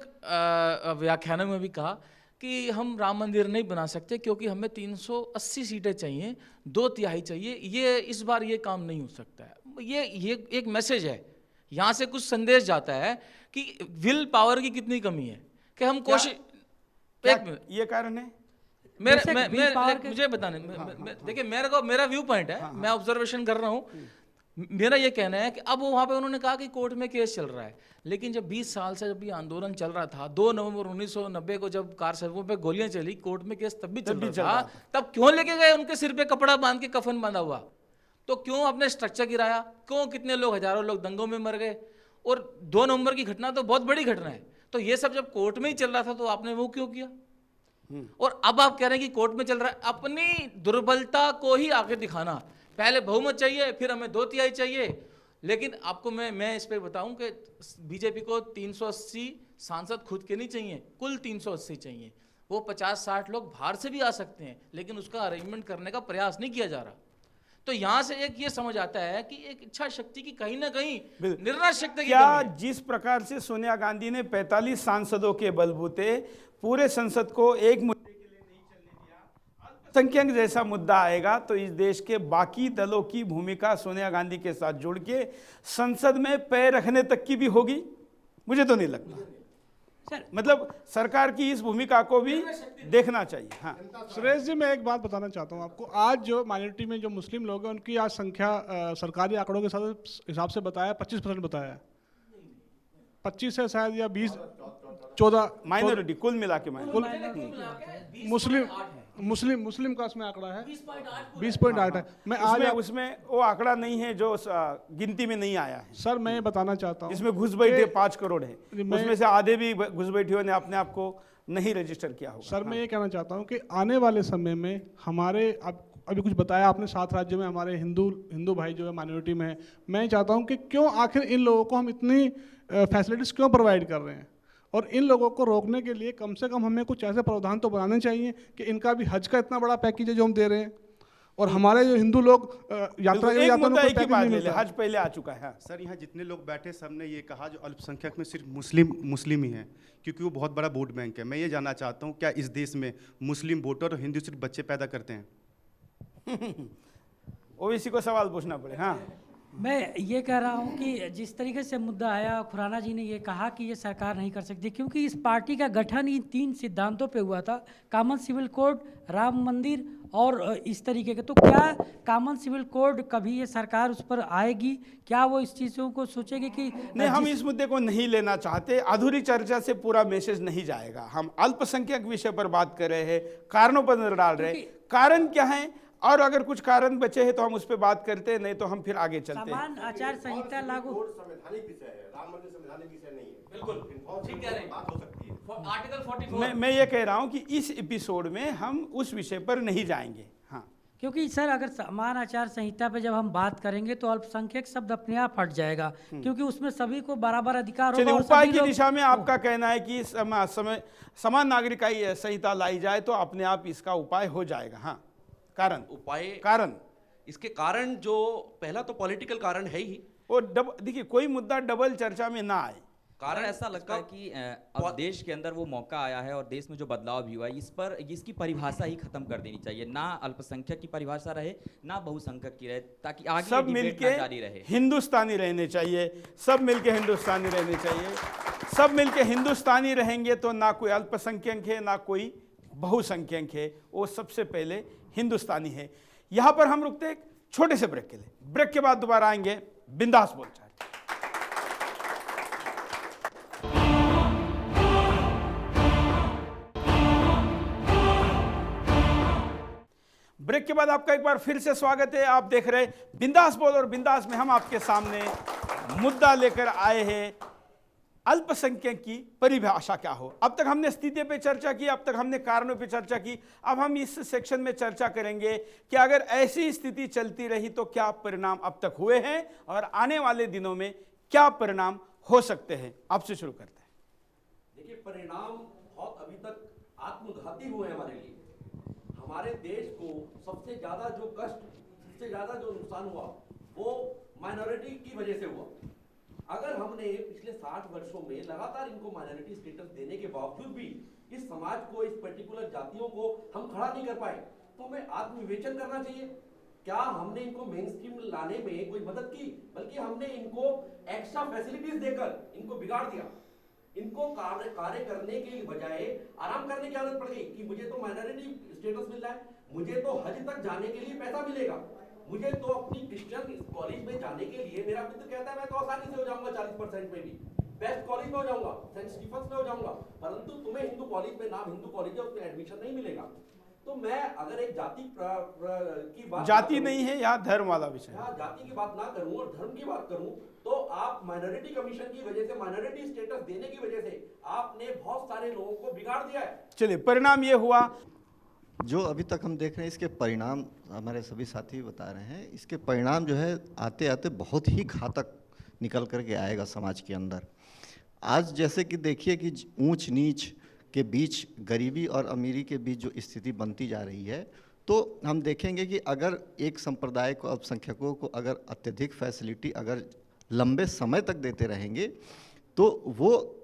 व्याख्यानों में भी कहा कि हम राम मंदिर नहीं बना सकते क्योंकि हमें 380 सीटें चाहिए, 2/3 चाहिए, ये इस बार ये काम नहीं हो सकता है। ये एक मैसेज है, यहाँ से कुछ संदेश जाता है कि विल पावर की कितनी कमी है कि हम कोशिश। एक मिनट, ये कारण है मुझे बताने देखिए, मेरा व्यू पॉइंट है, मैं ऑब्जर्वेशन कर रहा हूँ। मेरा ये कहना है कि अब वहाँ पे उन्होंने कहा कि कोर्ट में केस चल रहा है, लेकिन जब 20 साल से जब ये आंदोलन चल रहा था, 2 नवंबर 1990 को जब कार सर्वों पे गोलियां चली, कोर्ट में केस तब भी चल रहा था, तब क्यों लेके गए उनके सिर पे कपड़ा बांध के, कफन बांधा हुआ? तो क्यों अपने स्ट्रक्चर गिराया? क्यों कितने लोग, हजारों लोग दंगों में मर गए? और 2 नवंबर की घटना तो बहुत बड़ी घटना है, तो ये सब जब कोर्ट में ही चल रहा था तो आपने वो क्यों किया? और अब आप कह रहे हैं कि कोर्ट में चल रहा है। अपनी दुर्बलता को ही आगे दिखाना, पहले बहुमत चाहिए, फिर हमें 2/3 चाहिए। लेकिन आपको मैं इस पे बताऊं कि बीजेपी को 380 सांसद खुद के नहीं चाहिए, कुल 380 चाहिए। वो 50-60 लोग बाहर से भी आ सकते हैं, लेकिन उसका अरेंजमेंट करने का प्रयास नहीं किया जा रहा। तो यहां से एक ये समझ आता है कि एक इच्छा शक्ति की कहीं ना कहीं, निर्णय शक्ति की क्या जिस प्रकार से सोनिया गांधी ने 45 सांसदों के बलबूते पूरे संसद को एक मुद्दे के लिए नहीं चलने दिया, अल्पसंख्यक जैसा मुद्दा आएगा तो इस देश के बाकी दलों की भूमिका सोनिया गांधी के साथ जोड़ के संसद में पैर रखने तक की भी होगी? मुझे तो नहीं लगता। मतलब सरकार की इस भूमिका को भी देखना चाहिए। हाँ सुरेश जी, मैं एक बात बताना चाहता हूँ आपको। आज जो माइनॉरिटी में जो मुस्लिम लोग हैं उनकी आज संख्या सरकारी आंकड़ों के हिसाब से बताया 25% बताया, 25 है शायद, या 14 माइनॉरिटी कुल मिला के माइनॉरिटी मुस्लिम का उसमें आंकड़ा है 20.8 है। मैं आज उसमें वो आंकड़ा नहीं है जो गिनती में नहीं आया है। सर मैं बताना चाहता हूँ, इसमें घुस बैठे 5 करोड़ है, उसमें से आधे भी घुस बैठियों ने अपने आप को नहीं रजिस्टर किया होगा। सर मैं ये कहना चाहता हूँ कि आने वाले समय में हमारे, अभी कुछ बताया आपने, 7 राज्यों में हमारे हिंदू भाई जो है माइनॉरिटी में है। मैं चाहता हूँ कि क्यों आखिर इन लोगों को हम इतनी फैसिलिटीज़ क्यों प्रोवाइड कर रहे हैं, और इन लोगों को रोकने के लिए कम से कम हमें कुछ ऐसे प्रावधान तो बनाने चाहिए कि इनका भी हज का इतना बड़ा पैकेज है जो हम दे रहे हैं, और हमारे जो हिंदू लोग यात्रा के लिए जाते हैं उनको पैकेज नहीं मिलता। हज पहले आ चुका है। सर यहाँ जितने लोग बैठे सबने ये कहा जो अल्पसंख्यक में सिर्फ मुस्लिम ही हैं, क्योंकि वो बहुत बड़ा वोट बैंक है। मैं ये जानना चाहता हूँ, क्या इस देश में मुस्लिम वोटर और हिंदू सिर्फ बच्चे पैदा करते हैं? ओबीसी को सवाल पूछना पड़े। हाँ मैं ये कह रहा हूँ कि जिस तरीके से मुद्दा आया, खुराना जी ने ये कहा कि ये सरकार नहीं कर सकती, क्योंकि इस पार्टी का गठन इन 3 सिद्धांतों पे हुआ था, कॉमन सिविल कोड, राम मंदिर और इस तरीके के। तो क्या कॉमन सिविल कोड कभी ये सरकार उस पर आएगी? क्या वो इस चीज़ों को सोचेगी कि नहीं? हम इस मुद्दे को नहीं लेना चाहते। अधूरी चर्चा से पूरा मैसेज नहीं जाएगा। हम अल्पसंख्यक विषय पर बात कर रहे हैं, कारणों पर नजर डाल रहे हैं। कारण क्या है, और अगर कुछ कारण बचे हैं तो हम उस पर बात करते हैं, नहीं तो हम फिर आगे चलते हैं। समान आचार संहिता लागू, संवैधानिक विषय है, राम मंदिर संवैधानिक विषय नहीं है। बिल्कुल ठीक कह रहे हैं, बात हो सकती है। आर्टिकल 44 मैं ये कह रहा हूं कि इस एपिसोड में हम उस विषय पर नहीं जाएंगे। हाँ क्योंकि सर अगर समान आचार संहिता पे जब हम बात करेंगे तो अल्पसंख्यक शब्द अपने आप हट जाएगा, क्योंकि उसमें सभी को बराबर अधिकार होगा। और उपाय सभी की लोग, दिशा में आपका कहना है कि समान नागरिक संहिता लाई जाए तो अपने आप इसका उपाय हो जाएगा। हाँ कारण इसके कारण जो पहला तो पॉलिटिकल कारण है ही, और देखिए कोई मुद्दा डबल चर्चा में ना आए। कारण ऐसा लगता है कि अब देश के अंदर वो मौका आया है और देश में जो बदलाव भी हुआ है, इस पर इसकी परिभाषा ही खत्म कर देनी चाहिए। ना अल्पसंख्यक की परिभाषा रहे, ना बहुसंख्यक की रहे, ताकि आगे सब मिलके जारी रहे। हिंदुस्तानी रहने चाहिए, सब मिलके हिंदुस्तानी रहने चाहिए। सब मिलके हिंदुस्तानी रहेंगे तो ना कोई अल्पसंख्यक है, ना कोई बहुसंख्यक है, वो सबसे पहले हिंदुस्तानी है। यहां पर हम रुकते हैं एक छोटे से ब्रेक के लिए। ब्रेक के बाद दोबारा आएंगे बिंदास बोलचाल। ब्रेक के बाद आपका एक बार फिर से स्वागत है। आप देख रहे हैं बिंदास बोल, और बिंदास में हम आपके सामने मुद्दा लेकर आए हैं, अल्पसंख्यक की परिभाषा क्या हो। अब तक हमने स्थिति पे चर्चा की, अब तक हमने कारणों पे चर्चा की। अब हम इस सेक्शन में चर्चा करेंगे कि अगर ऐसी स्थिति चलती रही तो क्या परिणाम अब तक हुए हैं और आने वाले दिनों में क्या परिणाम हो सकते हैं। आपसे शुरू करते हैं। देखिए, परिणाम बहुत अभी तक आत्मघाती हुए हमारे लिए। हमारे देश को सबसे ज्यादा जो कष्ट, सबसे ज्यादा जो नुकसान हुआ वो माइनॉरिटी की वजह से हुआ। अगर हमने पिछले 60 वर्षों में लगातार इनको माइनॉरिटी स्टेटस देने के बावजूद भी इस समाज को, इस पर्टिकुलर जातियों को हम खड़ा नहीं कर पाए, तो हमें आत्मविवेचन करना चाहिए। क्या हमने इनको मेन स्ट्रीम लाने में कोई मदद की, बल्कि हमने इनको एक्स्ट्रा फैसिलिटीज देकर इनको बिगाड़ दिया। इनको कार्य करने के बजाय आराम करने की आदत पड़ गई कि मुझे तो माइनॉरिटी स्टेटस मिल रहा है, मुझे तो हज तक जाने के लिए पैसा मिलेगा, मुझे तो अपनी क्रिश्चियन कॉलेज में जाने के लिए, मेरा मित्र कहता है मैं तो आसानी से हो जाऊंगा 40% में भी, बेस्ट कॉलेज में हो जाऊंगा, सेंट स्टीफन्स में हो जाऊंगा, परंतु तुम्हें हिंदू कॉलेज में, नाम हिंदू कॉलेज है, उसमें एडमिशन नहीं मिलेगा। तो मैं अगर एक जाति की बात, जाति नहीं है यहाँ, धर्म वाला विषय, जाति की बात ना करूं और धर्म की बात करूं, तो आप माइनॉरिटी कमीशन की वजह से, माइनॉरिटी स्टेटस देने की वजह से आपने बहुत सारे लोगों को बिगाड़ दिया है। चलिए, परिणाम ये हुआ जो अभी तक हम देख रहे हैं, इसके परिणाम हमारे सभी साथी बता रहे हैं, इसके परिणाम जो है आते आते बहुत ही घातक निकल करके आएगा समाज के अंदर। आज जैसे कि देखिए कि ऊंच नीच के बीच, गरीबी और अमीरी के बीच जो स्थिति बनती जा रही है, तो हम देखेंगे कि अगर एक संप्रदाय को, अल्पसंख्यकों को अगर अत्यधिक फैसिलिटी अगर लंबे समय तक देते रहेंगे, तो वो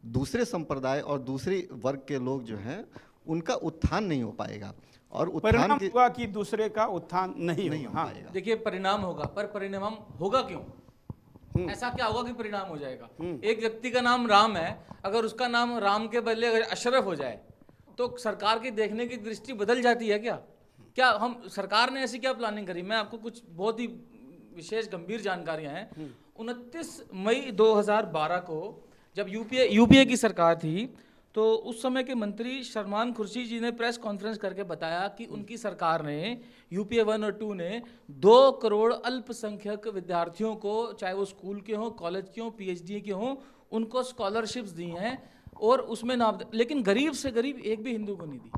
दूसरे संप्रदाय और दूसरे वर्ग के लोग जो हैं उनका उत्थान नहीं हो पाएगा, और उत्थान परिणाम होगा कि दूसरे का उत्थान नहीं हो होगा। पाएगा। देखिए, परिणाम होगा, पर परिणाम होगा क्यों? ऐसा क्या होगा कि परिणाम हो जाएगा? एक व्यक्ति का नाम राम है, अगर उसका नाम राम के बदले अगर अशरफ हो जाए, तो सरकार की देखने की दृष्टि बदल जाती है क्या? क्या हम, सरकार ने ऐसी क्या प्लानिंग करी? मैं आपको कुछ बहुत ही विशेष गंभीर जानकारियां हैं। 29 मई 2012 को जब यूपीए की सरकार थी, तो उस समय के मंत्री शरमान खुर्शीद जी ने प्रेस कॉन्फ्रेंस करके बताया कि उनकी सरकार ने, यूपीए 1 और 2 ने 2 करोड़ अल्पसंख्यक विद्यार्थियों को, चाहे वो स्कूल के हों, कॉलेज के हों, पीएचडी के हों, उनको स्कॉलरशिप्स दी हैं, और उसमें नाम, लेकिन गरीब से गरीब एक भी हिंदू को नहीं दी।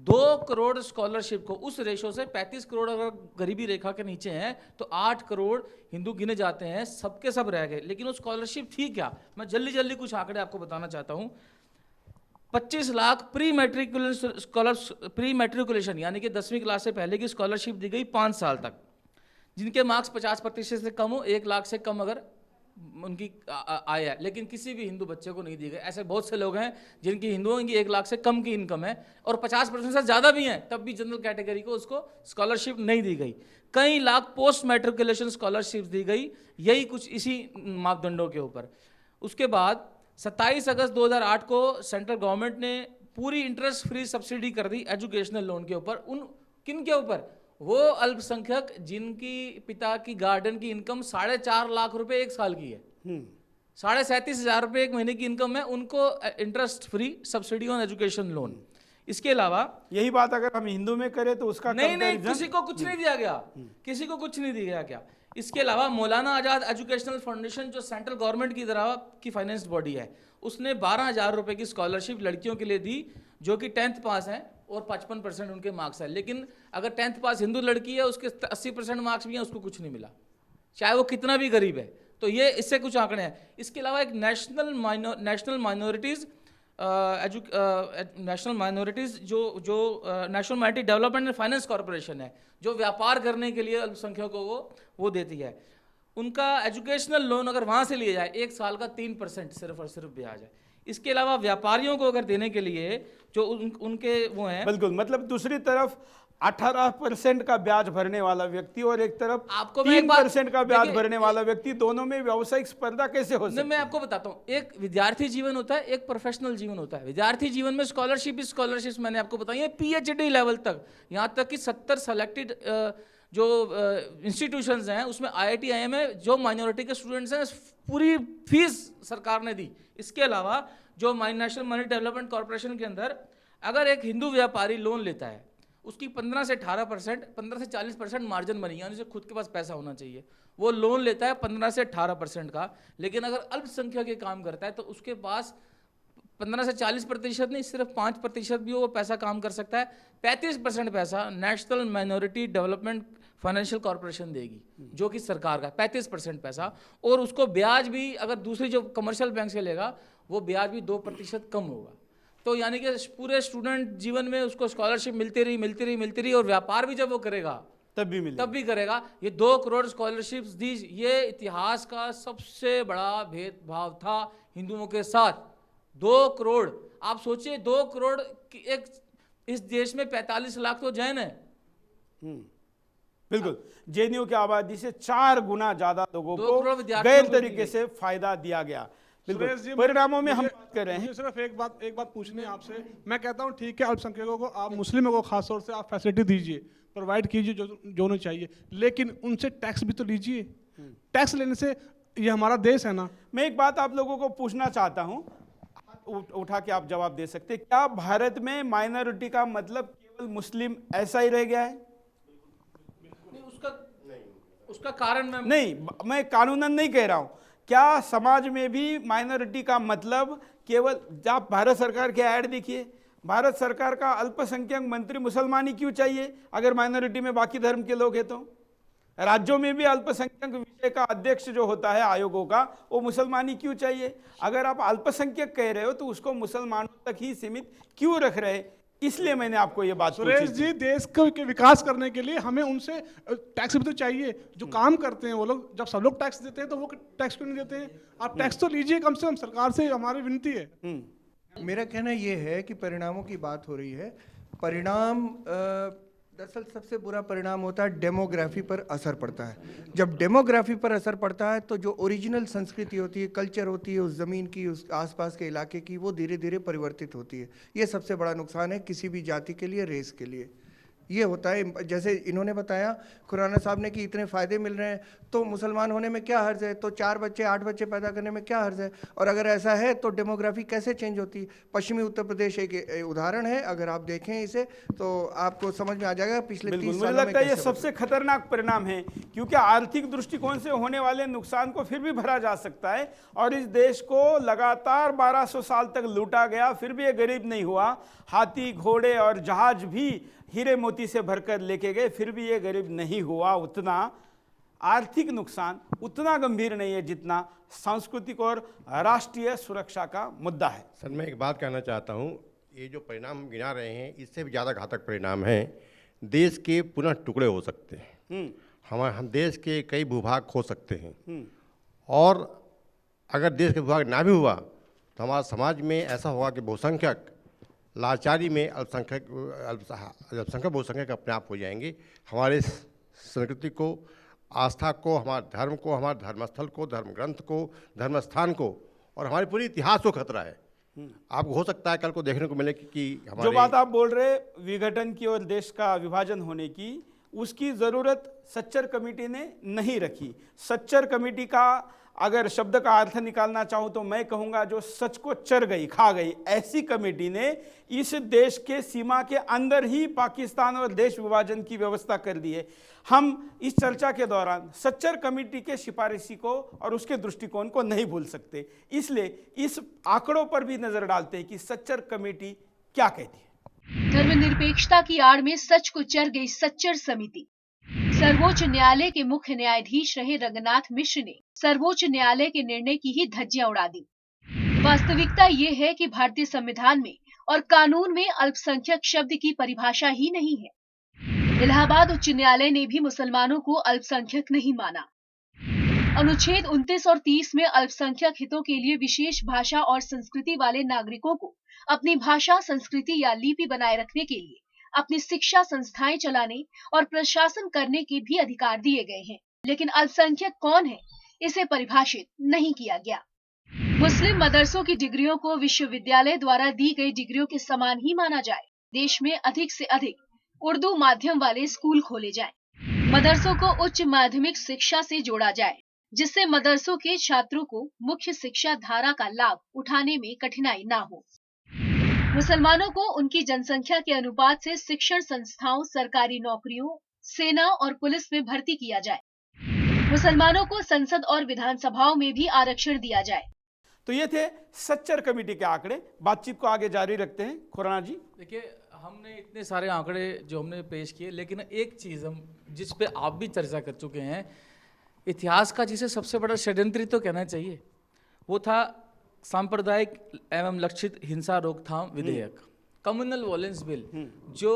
2 करोड़ स्कॉलरशिप को, उस रेशो से 35 करोड़ अगर गरीबी रेखा के नीचे हैं, तो 8 करोड़ हिंदू गिने जाते हैं, सबके सब रह गए। लेकिन वो स्कॉलरशिप थी क्या? मैं जल्दी कुछ आंकड़े आपको बताना चाहता हूँ। 25 लाख प्री मेट्रिकुलेशन यानी कि 10वीं क्लास से पहले की स्कॉलरशिप दी गई 5 साल तक, जिनके मार्क्स 50% से कम हो, 1 लाख से कम अगर उनकी आय है, लेकिन किसी भी हिंदू बच्चे को नहीं दी गई। ऐसे बहुत से लोग हैं जिनकी हिंदुओं की 1 लाख से कम की इनकम है, और 50% से ज़्यादा भी हैं, तब भी जनरल कैटेगरी को उसको स्कॉलरशिप नहीं दी गई। कई लाख पोस्ट मेट्रिकुलेशन स्कॉलरशिप दी गई, यही कुछ इसी मापदंडों के ऊपर। उसके बाद 27 अगस्त 2008 को सेंट्रल गवर्नमेंट ने पूरी इंटरेस्ट फ्री सब्सिडी कर दी एजुकेशनल लोन के ऊपर। उन किन के ऊपर? वो अल्पसंख्यक जिनकी पिता की गार्डन की इनकम 4.5 लाख रुपए 1 साल की है, 37,500 रुपये 1 महीने की इनकम है, उनको interest free subsidy on education loan. इसके अलावा यही बात अगर हम हिंदू में करें तो उसका नहीं, किसी को कुछ नहीं दिया गया, किसी को कुछ नहीं दिया गया क्या? इसके अलावा मौलाना आज़ाद एजुकेशनल फाउंडेशन, जो सेंट्रल गवर्नमेंट की तरह की फाइनेंस्ड बॉडी है, उसने 12,000 रुपये की स्कॉलरशिप लड़कियों के लिए दी जो कि 10th पास हैं और 55% उनके मार्क्स हैं। लेकिन अगर 10th पास हिंदू लड़की है, उसके 80% मार्क्स भी हैं, उसको कुछ नहीं मिला, चाहे वो कितना भी गरीब है। तो ये इससे कुछ आंकड़े हैं। इसके अलावा एक नेशनल माइनॉरिटीज़ जो national minority development and finance corporation है, जो व्यापार करने के लिए अल्पसंख्यकों को वो देती है, उनका एजुकेशनल लोन अगर वहाँ से लिया जाए 1 साल का 3% सिर्फ और सिर्फ ब्याज है। इसके अलावा व्यापारियों को अगर देने के लिए जो उनके वो हैं, बिल्कुल, मतलब दूसरी तरफ 18% का ब्याज भरने वाला व्यक्ति और एक तरफ आपको 3% का ब्याज भरने वाला व्यक्ति, दोनों में व्यावसायिक स्पर्धा कैसे हो सकती है? मैं आपको बताता हूँ, एक विद्यार्थी जीवन होता है, एक प्रोफेशनल जीवन होता है। विद्यार्थी जीवन में स्कॉलरशिप मैंने आपको बताई है PhD लेवल तक, यहाँ तक कि 70 सेलेक्टेड जो इंस्टीट्यूशंस हैं उसमें IIT IIM है, जो माइनॉरिटी के स्टूडेंट्स हैं, पूरी फीस सरकार ने दी। इसके अलावा जो नेशनल मॉनिटरी डेवलपमेंट कॉर्पोरेशन के अंदर अगर एक हिंदू व्यापारी लोन लेता है, उसकी 15 से 18%, 15 से 40% मार्जिन बनी, यानी उसे खुद के पास पैसा होना चाहिए, वो लोन लेता है 15 से 18% का। लेकिन अगर अल्पसंख्यक के काम करता है तो उसके पास 15 से 40% नहीं, सिर्फ 5% भी वो पैसा काम कर सकता है। 35% पैसा national minority development financial corporation देगी, जो कि सरकार का 35% पैसा, और उसको ब्याज भी अगर दूसरी जो कमर्शियल बैंक से लेगा वो ब्याज भी 2% कम होगा। तो यानी कि पूरे स्टूडेंट जीवन में उसको स्कॉलरशिप मिलती रही और व्यापार भी जब वो करेगा तब भी मिलेगा। तब भी करेगा। ये 2 करोड़ स्कॉलरशिप्स दी, ये इतिहास का सबसे बड़ा भेदभाव था हिंदुओं के साथ। 2 करोड़, आप सोचिए 2 करोड़ एक, इस देश में 45 लाख तो जैन है। बिल्कुल, जेएनयू की आबादी से 4 गुना ज्यादा लोगों 2 को करोड़ विद्यार्थियों गैर को दी तरीके गई। से फायदा दिया गया। सुरेश जी, बिल्कुल, परिणामों में हम मुझे- बात कर रहे हैं। मुझे सिर्फ एक बात पूछनी है आपसे। मैं कहता हूँ ठीक है, अल्पसंख्यकों को, आप मुस्लिमों को खासतौर से आप फैसिलिटी दीजिए, प्रोवाइड कीजिए जो उन्हें चाहिए, लेकिन उनसे टैक्स भी तो लीजिए। टैक्स लेने से ये हमारा देश है ना। मैं एक बात आप लोगों को पूछना चाहता हूं, उठा के आप जवाब दे सकते हैं। क्या भारत में माइनॉरिटी का मतलब केवल मुस्लिम ऐसा ही रह गया है? उसका कारण मैं कानूनन नहीं कह रहा हूं। क्या समाज में भी माइनॉरिटी का मतलब केवल, आप भारत सरकार के ऐड देखिए, भारत सरकार का अल्पसंख्यक मंत्री मुसलमान ही क्यों चाहिए अगर माइनॉरिटी में बाकी धर्म के लोग हैं? तो राज्यों में भी अल्पसंख्यक विषय का अध्यक्ष जो होता है आयोगों का, वो मुसलमान ही क्यों चाहिए? अगर आप अल्पसंख्यक कह रहे हो तो उसको मुसलमानों तक ही सीमित क्यों रख रहे? इसलिए मैंने आपको ये बात सुरेश पूछी थी। जी, देश के विकास करने के लिए हमें उनसे टैक्स भी तो चाहिए। जो काम करते हैं वो लोग, जब सब लोग टैक्स देते हैं तो वो टैक्स क्यों नहीं देते हैं? आप टैक्स तो लीजिए कम से कम, सरकार से हमारी विनती है। मेरा कहना ये है कि परिणामों की बात हो रही है। परिणाम दरअसल सबसे बुरा परिणाम होता है डेमोग्राफी पर असर पड़ता है। जब डेमोग्राफी पर असर पड़ता है तो जो ओरिजिनल संस्कृति होती है, कल्चर होती है उस ज़मीन की, उस आसपास के इलाके की, वो धीरे धीरे परिवर्तित होती है। ये सबसे बड़ा नुकसान है किसी भी जाति के लिए, रेस के लिए। ये होता है, जैसे इन्होंने बताया खुराना साहब ने कि इतने फ़ायदे मिल रहे हैं, तो मुसलमान होने में क्या हर्ज है? तो 4 बच्चे 8 बच्चे पैदा करने में क्या हर्ज है? और अगर ऐसा है तो डेमोग्राफी कैसे चेंज होती है? पश्चिमी उत्तर प्रदेश एक उदाहरण है। अगर आप देखें इसे तो आपको समझ में आ जाएगा पिछले 30 मुझे सालों में लगता है ये कैसे सबसे खतरनाक परिणाम है, क्योंकि आर्थिक दृष्टिकोण से होने वाले नुकसान को फिर भी भरा जा सकता है। और इस देश को लगातार 1200 साल तक लूटा गया, फिर भी ये गरीब नहीं हुआ। हाथी, घोड़े और जहाज भी हीरे मोती से भरकर लेके गए, फिर भी ये गरीब नहीं हुआ। उतना आर्थिक नुकसान उतना गंभीर नहीं है जितना सांस्कृतिक और राष्ट्रीय सुरक्षा का मुद्दा है। सर, मैं एक बात कहना चाहता हूँ, ये जो परिणाम हम गिना रहे हैं इससे भी ज़्यादा घातक परिणाम हैं। देश के पुनः टुकड़े हो सकते हैं, हम देश के कई भूभाग खो सकते हैं। और अगर देश के भूभाग ना भी हुआ तो हमारा समाज में ऐसा होगा कि बहुसंख्यक लाचारी में अल्पसंख्यक बहुसंख्यक अपने आप हो जाएंगे। हमारे संस्कृति को, आस्था को, हमारे धर्म को, हमारे धर्मस्थल को, धर्म ग्रंथ को, धर्मस्थान को और हमारे पूरे इतिहास को खतरा है। आपको हो सकता है कल को देखने को मिले कि हमारे जो बात आप बोल रहे विघटन की और देश का विभाजन होने की, उसकी ज़रूरत सच्चर कमेटी ने नहीं रखी। सच्चर कमेटी का अगर शब्द का अर्थ निकालना चाहूँ तो मैं कहूँगा जो सच को चर गई, खा गई, ऐसी कमेटी ने इस देश के सीमा के अंदर ही पाकिस्तान और देश विभाजन की व्यवस्था कर दी है। हम इस चर्चा के दौरान सच्चर कमेटी के सिफारिशी को और उसके दृष्टिकोण को नहीं भूल सकते, इसलिए इस आंकड़ों पर भी नजर डालते हैं कि सच्चर कमेटी क्या कहती है। धर्मनिरपेक्षता की आड़ में सच को चर गई सच्चर समिति। सर्वोच्च न्यायालय के मुख्य न्यायाधीश रहे रंगनाथ मिश्र ने सर्वोच्च न्यायालय के निर्णय की ही धज्जियां उड़ा दी। वास्तविकता ये है कि भारतीय संविधान में और कानून में अल्पसंख्यक शब्द की परिभाषा ही नहीं है। इलाहाबाद उच्च न्यायालय ने भी मुसलमानों को अल्पसंख्यक नहीं माना। अनुच्छेद 29 और 30 में अल्पसंख्यक हितों के लिए विशेष भाषा और संस्कृति वाले नागरिकों को अपनी भाषा, संस्कृति या लिपि बनाए रखने के लिए अपनी शिक्षा संस्थाएं चलाने और प्रशासन करने के भी अधिकार दिए गए हैं। लेकिन अल्पसंख्यक कौन है, इसे परिभाषित नहीं किया गया। मुस्लिम मदरसों की डिग्रियों को विश्वविद्यालय द्वारा दी गई डिग्रियों के समान ही माना जाए। देश में अधिक से अधिक उर्दू माध्यम वाले स्कूल खोले जाएं। मदरसों को उच्च माध्यमिक शिक्षा से जोड़ा जाए, जिससे मदरसों के छात्रों को मुख्य शिक्षा धारा का लाभ उठाने में कठिनाई न हो। मुसलमानों को उनकी जनसंख्या के अनुपात से शिक्षण संस्थाओं, सरकारी नौकरियों, सेना और पुलिस में भर्ती किया जाए। मुसलमानों को संसद और विधानसभाओं में भी आरक्षण दिया जाए। तो ये थे सच्चर कमेटी के आंकड़े। बातचीत को आगे जारी रखते हैं। खुराना जी, देखिए, हमने इतने सारे आंकड़े जो हमने पेश किए, लेकिन एक चीज़ हम जिस पे आप भी चर्चा कर चुके हैं, इतिहास का जिसे सबसे बड़ा षड्यंत्र तो कहना चाहिए, वो था सांप्रदायिक एवं लक्षित हिंसा रोकथाम विधेयक, कम्युनल वॉयलेंस बिल, जो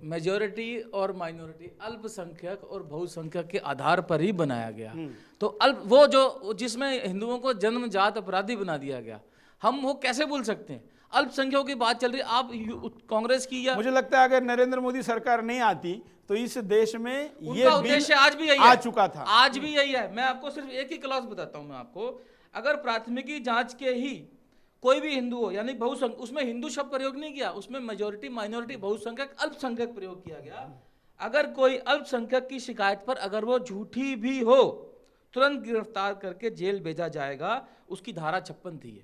मेजॉरिटी और माइनॉरिटी, अल्पसंख्यक और बहुसंख्यक के आधार पर ही बनाया गया। तो वो जो जिसमें हिंदुओं को जन्मजात अपराधी बना दिया गया, हम वो कैसे बोल सकते हैं? अल्पसंख्यकों की बात चल रही है, आप कांग्रेस की या मुझे लगता है अगर नरेंद्र मोदी सरकार नहीं आती तो इस देश में ये उनका बिल उद्देश्य आज भी यही आ है, चुका था। आज भी यही है। मैं आपको सिर्फ एक ही क्लॉज बताता हूं मैं आपको, अगर प्राथमिकी जांच के ही कोई भी हिंदू हो, यानी बहुसंख्यक, उसमें हिंदू शब्द प्रयोग नहीं किया, उसमें मेजॉरिटी, माइनॉरिटी, बहुसंख्यक, अल्पसंख्यक प्रयोग किया गया। अगर कोई अल्पसंख्यक की शिकायत पर अगर वो झूठी भी हो, तुरंत गिरफ्तार करके जेल भेजा जाएगा। उसकी धारा 56 थी है,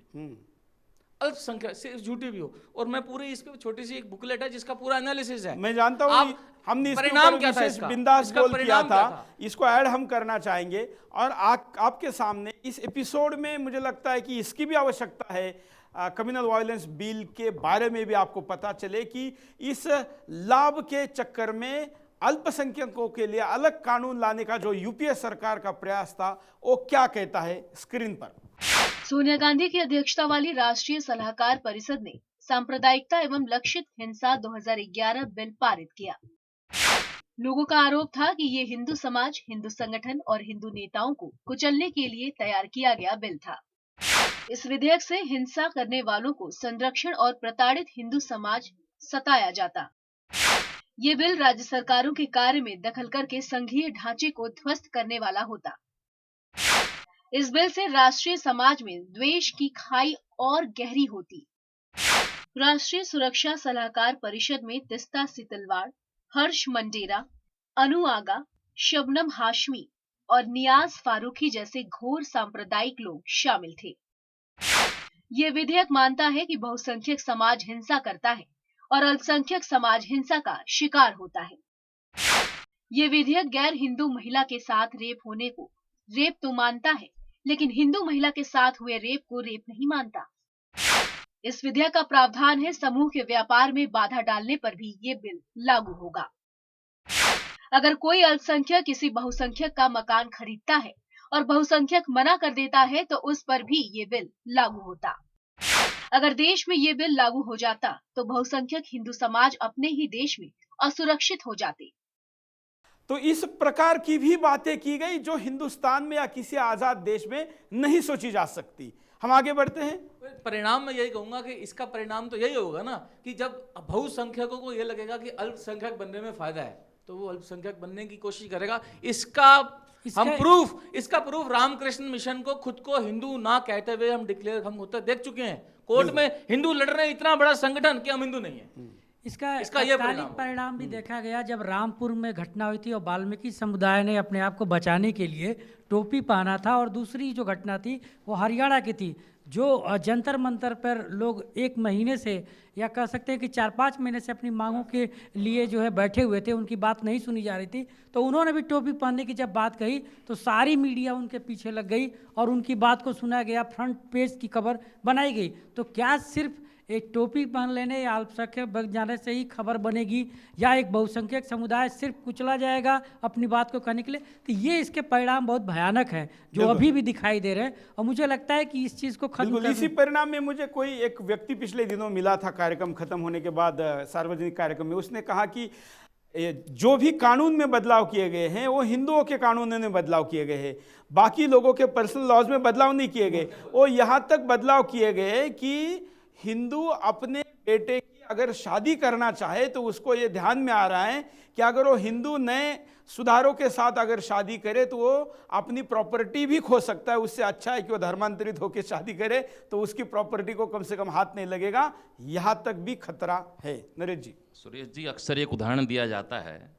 अल्पसंख्यक से झूठी भी हो। और मैं पूरी इस पे छोटी सी एक बुकलेट है जिसका पूरा एनालिसिस है। मैं जानता हूँ हमने इसके परिणाम ऊपर क्या था विशेष इसका? बिंदास इसका गोल किया परिणाम था, क्या था? इसको ऐड हम करना चाहेंगे। और आपके सामने इस एपिसोड में मुझे लगता है कि इसकी भी आवश्यकता है, कम्युनल वायलेंस बिल के बारे में भी आपको पता चले कि इस लाभ के चक्कर में अल्पसंख्यकों के लिए अलग कानून लाने का जो यूपीए सरकार का प्रयास था वो क्या कहता है। स्क्रीन पर सोनिया गांधी की अध्यक्षता वाली राष्ट्रीय सलाहकार परिषद ने सांप्रदायिकता एवं लक्षित हिंसा 2011 बिल पारित किया। लोगों का आरोप था कि ये हिंदू समाज, हिंदू संगठन और हिंदू नेताओं को कुचलने के लिए तैयार किया गया बिल था। इस विधेयक से हिंसा करने वालों को संरक्षण और प्रताड़ित हिंदू समाज सताया जाता। ये बिल राज्य सरकारों के कार्य में दखल करके संघीय ढांचे को ध्वस्त करने वाला होता। इस बिल से राष्ट्रीय समाज में द्वेष की खाई और गहरी होती। राष्ट्रीय सुरक्षा सलाहकार परिषद में तिस्ता सितलवाड़, हर्ष मंडेरा, अनु आगा, शबनम हाशमी और नियाज फारूकी जैसे घोर सांप्रदायिक लोग शामिल थे। ये विधेयक मानता है कि बहुसंख्यक समाज हिंसा करता है और अल्पसंख्यक समाज हिंसा का शिकार होता है। ये विधेयक गैर हिंदू महिला के साथ रेप होने को रेप तो मानता है, लेकिन हिंदू महिला के साथ हुए रेप को रेप नहीं मानता। इस विधेयक का प्रावधान है समूह के व्यापार में बाधा डालने पर भी ये बिल लागू होगा। अगर कोई अल्पसंख्यक किसी बहुसंख्यक का मकान खरीदता है और बहुसंख्यक मना कर देता है तो उस पर भी ये बिल लागू होता। अगर देश में ये बिल लागू हो जाता तो बहुसंख्यक हिंदू समाज अपने ही देश में असुरक्षित हो जाते। तो इस प्रकार की भी बातें की गई जो हिंदुस्तान में या किसी आजाद देश में नहीं सोची जा सकती। हम आगे बढ़ते हैं। परिणाम मैं यही कहूंगा कि इसका परिणाम तो यही होगा ना कि जब बहुसंख्यकों को यह लगेगा कि अल्पसंख्यक बनने में फायदा है तो वो अल्पसंख्यक बनने की कोशिश करेगा। इसका प्रूफ रामकृष्ण मिशन को खुद को हिंदू ना कहते हुए हम होते देख चुके हैं। कोर्ट में हिंदू लड़ रहे हैं, इतना बड़ा संगठन कि हम हिंदू नहीं है। इसका ये परिणाम भी देखा गया जब रामपुर में घटना हुई थी और वाल्मीकि समुदाय ने अपने आप को बचाने के लिए टोपी पहना था। और दूसरी जो घटना थी वो हरियाणा की थी, जो जंतर मंतर पर लोग 1 महीने से या कह सकते हैं कि 4-5 महीने से अपनी मांगों के लिए जो है बैठे हुए थे, उनकी बात नहीं सुनी जा रही थी। तो उन्होंने भी टोपी पहनने की जब बात कही तो सारी मीडिया उनके पीछे लग गई और उनकी बात को सुना गया, फ्रंट पेज की खबर बनाई गई। तो क्या सिर्फ एक टोपी पहन लेने या अल्पसंख्यक बन जाने से ही खबर बनेगी या एक बहुसंख्यक समुदाय सिर्फ कुचला जाएगा अपनी बात को कहने के लिए? तो ये इसके परिणाम बहुत भयानक हैं जो अभी भी दिखाई दे रहे हैं। और मुझे लगता है कि इस चीज़ को खत्म करने इसी परिणाम में मुझे कोई एक व्यक्ति पिछले दिनों मिला था कार्यक्रम खत्म होने के बाद, सार्वजनिक कार्यक्रम में। उसने कहा कि जो भी कानून में बदलाव किए गए हैं वो हिंदुओं के कानूनों में बदलाव किए गए हैं, बाकी लोगों के पर्सनल लॉज में बदलाव नहीं किए गए। वो यहाँ तक बदलाव किए गए कि हिंदू अपने बेटे की अगर शादी करना चाहे तो उसको ये ध्यान में आ रहा है कि अगर वो हिंदू नए सुधारों के साथ अगर शादी करे तो वो अपनी प्रॉपर्टी भी खो सकता है। उससे अच्छा है कि वो धर्मांतरित होकर शादी करे तो उसकी प्रॉपर्टी को कम से कम हाथ नहीं लगेगा। यहाँ तक भी खतरा है। नरेश जी। सुरेश जी, अक्सर एक उदाहरण दिया जाता है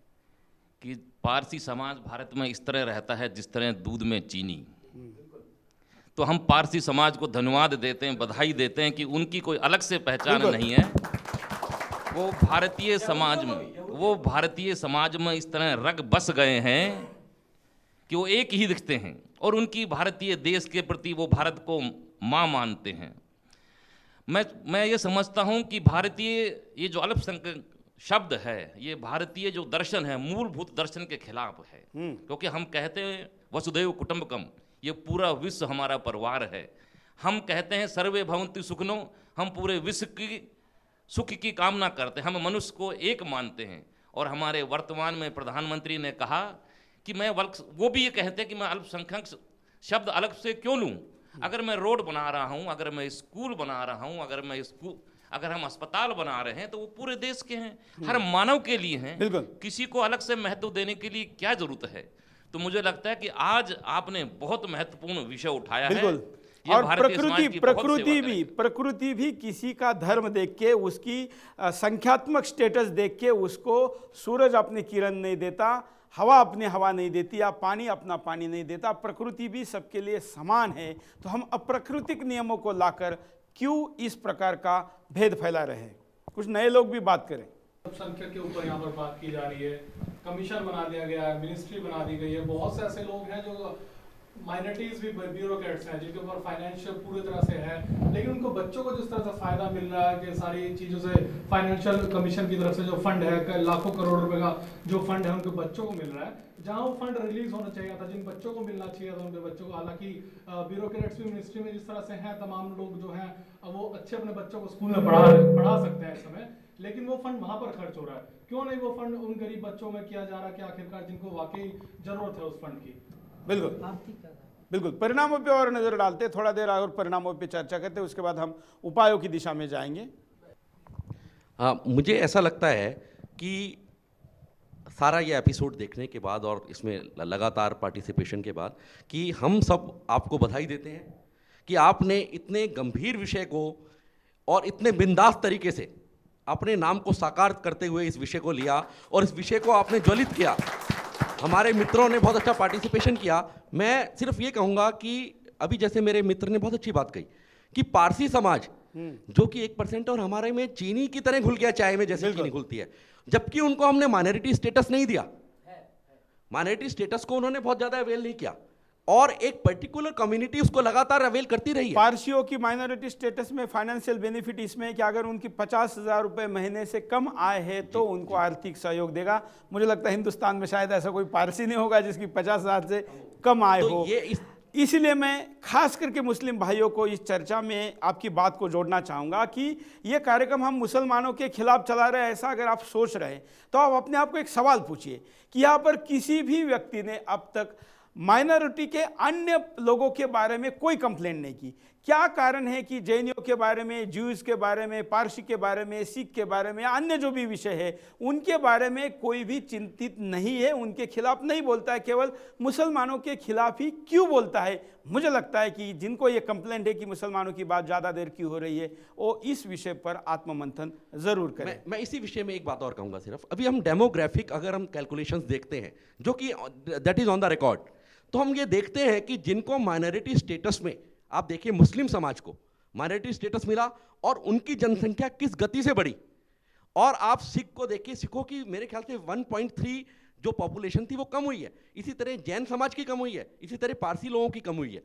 कि पारसी समाज भारत में इस तरह रहता है जिस तरह दूध में चीनी। तो हम पारसी समाज को धन्यवाद देते हैं, बधाई देते हैं कि उनकी कोई अलग से पहचान नहीं है। वो भारतीय समाज में इस तरह रग बस गए हैं कि वो एक ही दिखते हैं और उनकी भारतीय देश के प्रति वो भारत को माँ मानते हैं। मैं ये समझता हूँ कि भारतीय ये जो अल्पसंख्यक शब्द है ये भारतीय जो दर्शन है, मूलभूत दर्शन के खिलाफ है। क्योंकि हम कहते हैं वसुधैव कुटुंबकम, ये पूरा विश्व हमारा परिवार है। हम कहते हैं सर्वे भवन्तु सुखिनो, हम पूरे विश्व की सुख की कामना करते हैं। हम मनुष्य को एक मानते हैं और हमारे वर्तमान में प्रधानमंत्री ने कहा कि मैं वो भी ये कहते हैं कि मैं अल्पसंख्यक शब्द अलग से क्यों लूँ। अगर मैं रोड बना रहा हूँ, अगर मैं स्कूल बना रहा हूँ, अगर हम अस्पताल बना रहे हैं तो वो पूरे देश के हैं, हर मानव के लिए हैं। किसी को अलग से महत्व देने के लिए क्या जरूरत है। तो मुझे लगता है कि आज आपने बहुत महत्वपूर्ण विषय उठाया है। और प्रकृति भी किसी का धर्म देख के, उसकी संख्यात्मक स्टेटस देख के उसको सूरज अपनी किरण नहीं देता, हवा अपनी हवा नहीं देती, या पानी अपना पानी नहीं देता। प्रकृति भी सबके लिए समान है। तो हम अप्राकृतिक नियमों को लाकर क्यों इस प्रकार का भेद फैला रहे हैं। कुछ नए लोग भी बात करें। अल्पसंख्यक के ऊपर यहाँ पर बात की जा रही है, कमीशन बना दिया गया है, मिनिस्ट्री बना दी गई है। बहुत से ऐसे लोग हैं जो माइनॉरिटीज भी ब्यूरोक्रेट्स हैं जिनके ऊपर फाइनेंशियल पूरी तरह से है, लेकिन उनको बच्चों को जिस तरह से फायदा मिल रहा है कि सारी चीज़ों से फाइनेंशियल कमीशन की तरफ से जो फंड है, लाखों करोड़ रुपए का जो फंड है उनके बच्चों को मिल रहा है, जहां वो फंड रिलीज होना चाहिए था, जिन बच्चों को मिलना चाहिए था उनके बच्चों को। हालांकि ब्यूरोक्रेट्स भी मिनिस्ट्री में जिस तरह से हैं, तमाम लोग जो हैं वो अच्छे अपने बच्चों को स्कूल में पढ़ा सकते हैं इस समय, लेकिन वो फंड वहां पर खर्च हो रहा है। क्यों नहीं वो फंड उन गरीब बच्चों में किया जा रहा है कि आखिरकार जिनको वाकई जरूरत है उस फंड की। बिल्कुल परिणामों पे और नजर डालते, थोड़ा देर और परिणामों पे चर्चा करते, उसके बाद हम उपायों की दिशा में जाएंगे। मुझे ऐसा लगता है कि सारा ये एपिसोड देखने के बाद और इसमें लगातार पार्टिसिपेशन के बाद कि हम सब आपको बधाई देते हैं कि आपने इतने गंभीर विषय को और इतने बिंदास तरीके से अपने नाम को साकार करते हुए इस विषय को लिया और इस विषय को आपने ज्वलित किया। हमारे मित्रों ने बहुत अच्छा पार्टिसिपेशन किया। मैं सिर्फ ये कहूँगा कि अभी जैसे मेरे मित्र ने बहुत अच्छी बात कही कि पारसी समाज जो कि 1% और हमारे में चीनी की तरह घुल गया चाय में जैसे चीनी घुलती है, जबकि उनको हमने माइनॉरिटी स्टेटस नहीं दिया। माइनॉरिटी स्टेटस को उन्होंने बहुत ज़्यादा अवेल नहीं किया और एक पर्टिकुलर कम्युनिटी उसको लगातार अवेल करती रही है। पारसियों की माइनॉरिटी स्टेटस में फाइनेंशियल बेनिफिट इसमें है कि अगर उनकी 50,000 रुपए महीने से कम आय है तो उनको आर्थिक सहयोग देगा। मुझे लगता है हिंदुस्तान में शायद ऐसा कोई पारसी नहीं होगा जिसकी 50,000 से कम आय हो। इसलिए मैं खास करके मुस्लिम भाइयों को इस चर्चा में आपकी बात को जोड़ना चाहूँगा कि ये कार्यक्रम हम मुसलमानों के खिलाफ चला रहे हैं, ऐसा अगर आप सोच रहे हैं तो आप अपने आप को एक सवाल पूछिए कि यहाँ पर किसी भी व्यक्ति ने अब तक माइनॉरिटी के अन्य लोगों के बारे में कोई कंप्लेंट नहीं की। क्या कारण है कि जैनियों के बारे में, ज्यूज के बारे में, पारसी के बारे में, सिख के बारे में, अन्य जो भी विषय है उनके बारे में कोई भी चिंतित नहीं है, उनके खिलाफ नहीं बोलता है, केवल मुसलमानों के खिलाफ ही क्यों बोलता है। मुझे लगता है कि जिनको ये कंप्लेंट है कि मुसलमानों की बात ज़्यादा देर क्यों हो रही है वो इस विषय पर आत्ममंथन जरूर करें। मैं इसी विषय में एक बात और कहूँगा। सिर्फ अभी हम डेमोग्राफिक अगर हम कैलकुलेशंस देखते हैं जो कि that is on the record, तो हम ये देखते हैं कि जिनको माइनॉरिटी स्टेटस में, आप देखिए मुस्लिम समाज को माइनॉरिटी स्टेटस मिला और उनकी जनसंख्या किस गति से बढ़ी। और आप सिख को देखिए, सिखों की मेरे ख्याल से 1.3 जो पॉपुलेशन थी वो कम हुई है। इसी तरह जैन समाज की कम हुई है, इसी तरह पारसी लोगों की कम हुई है।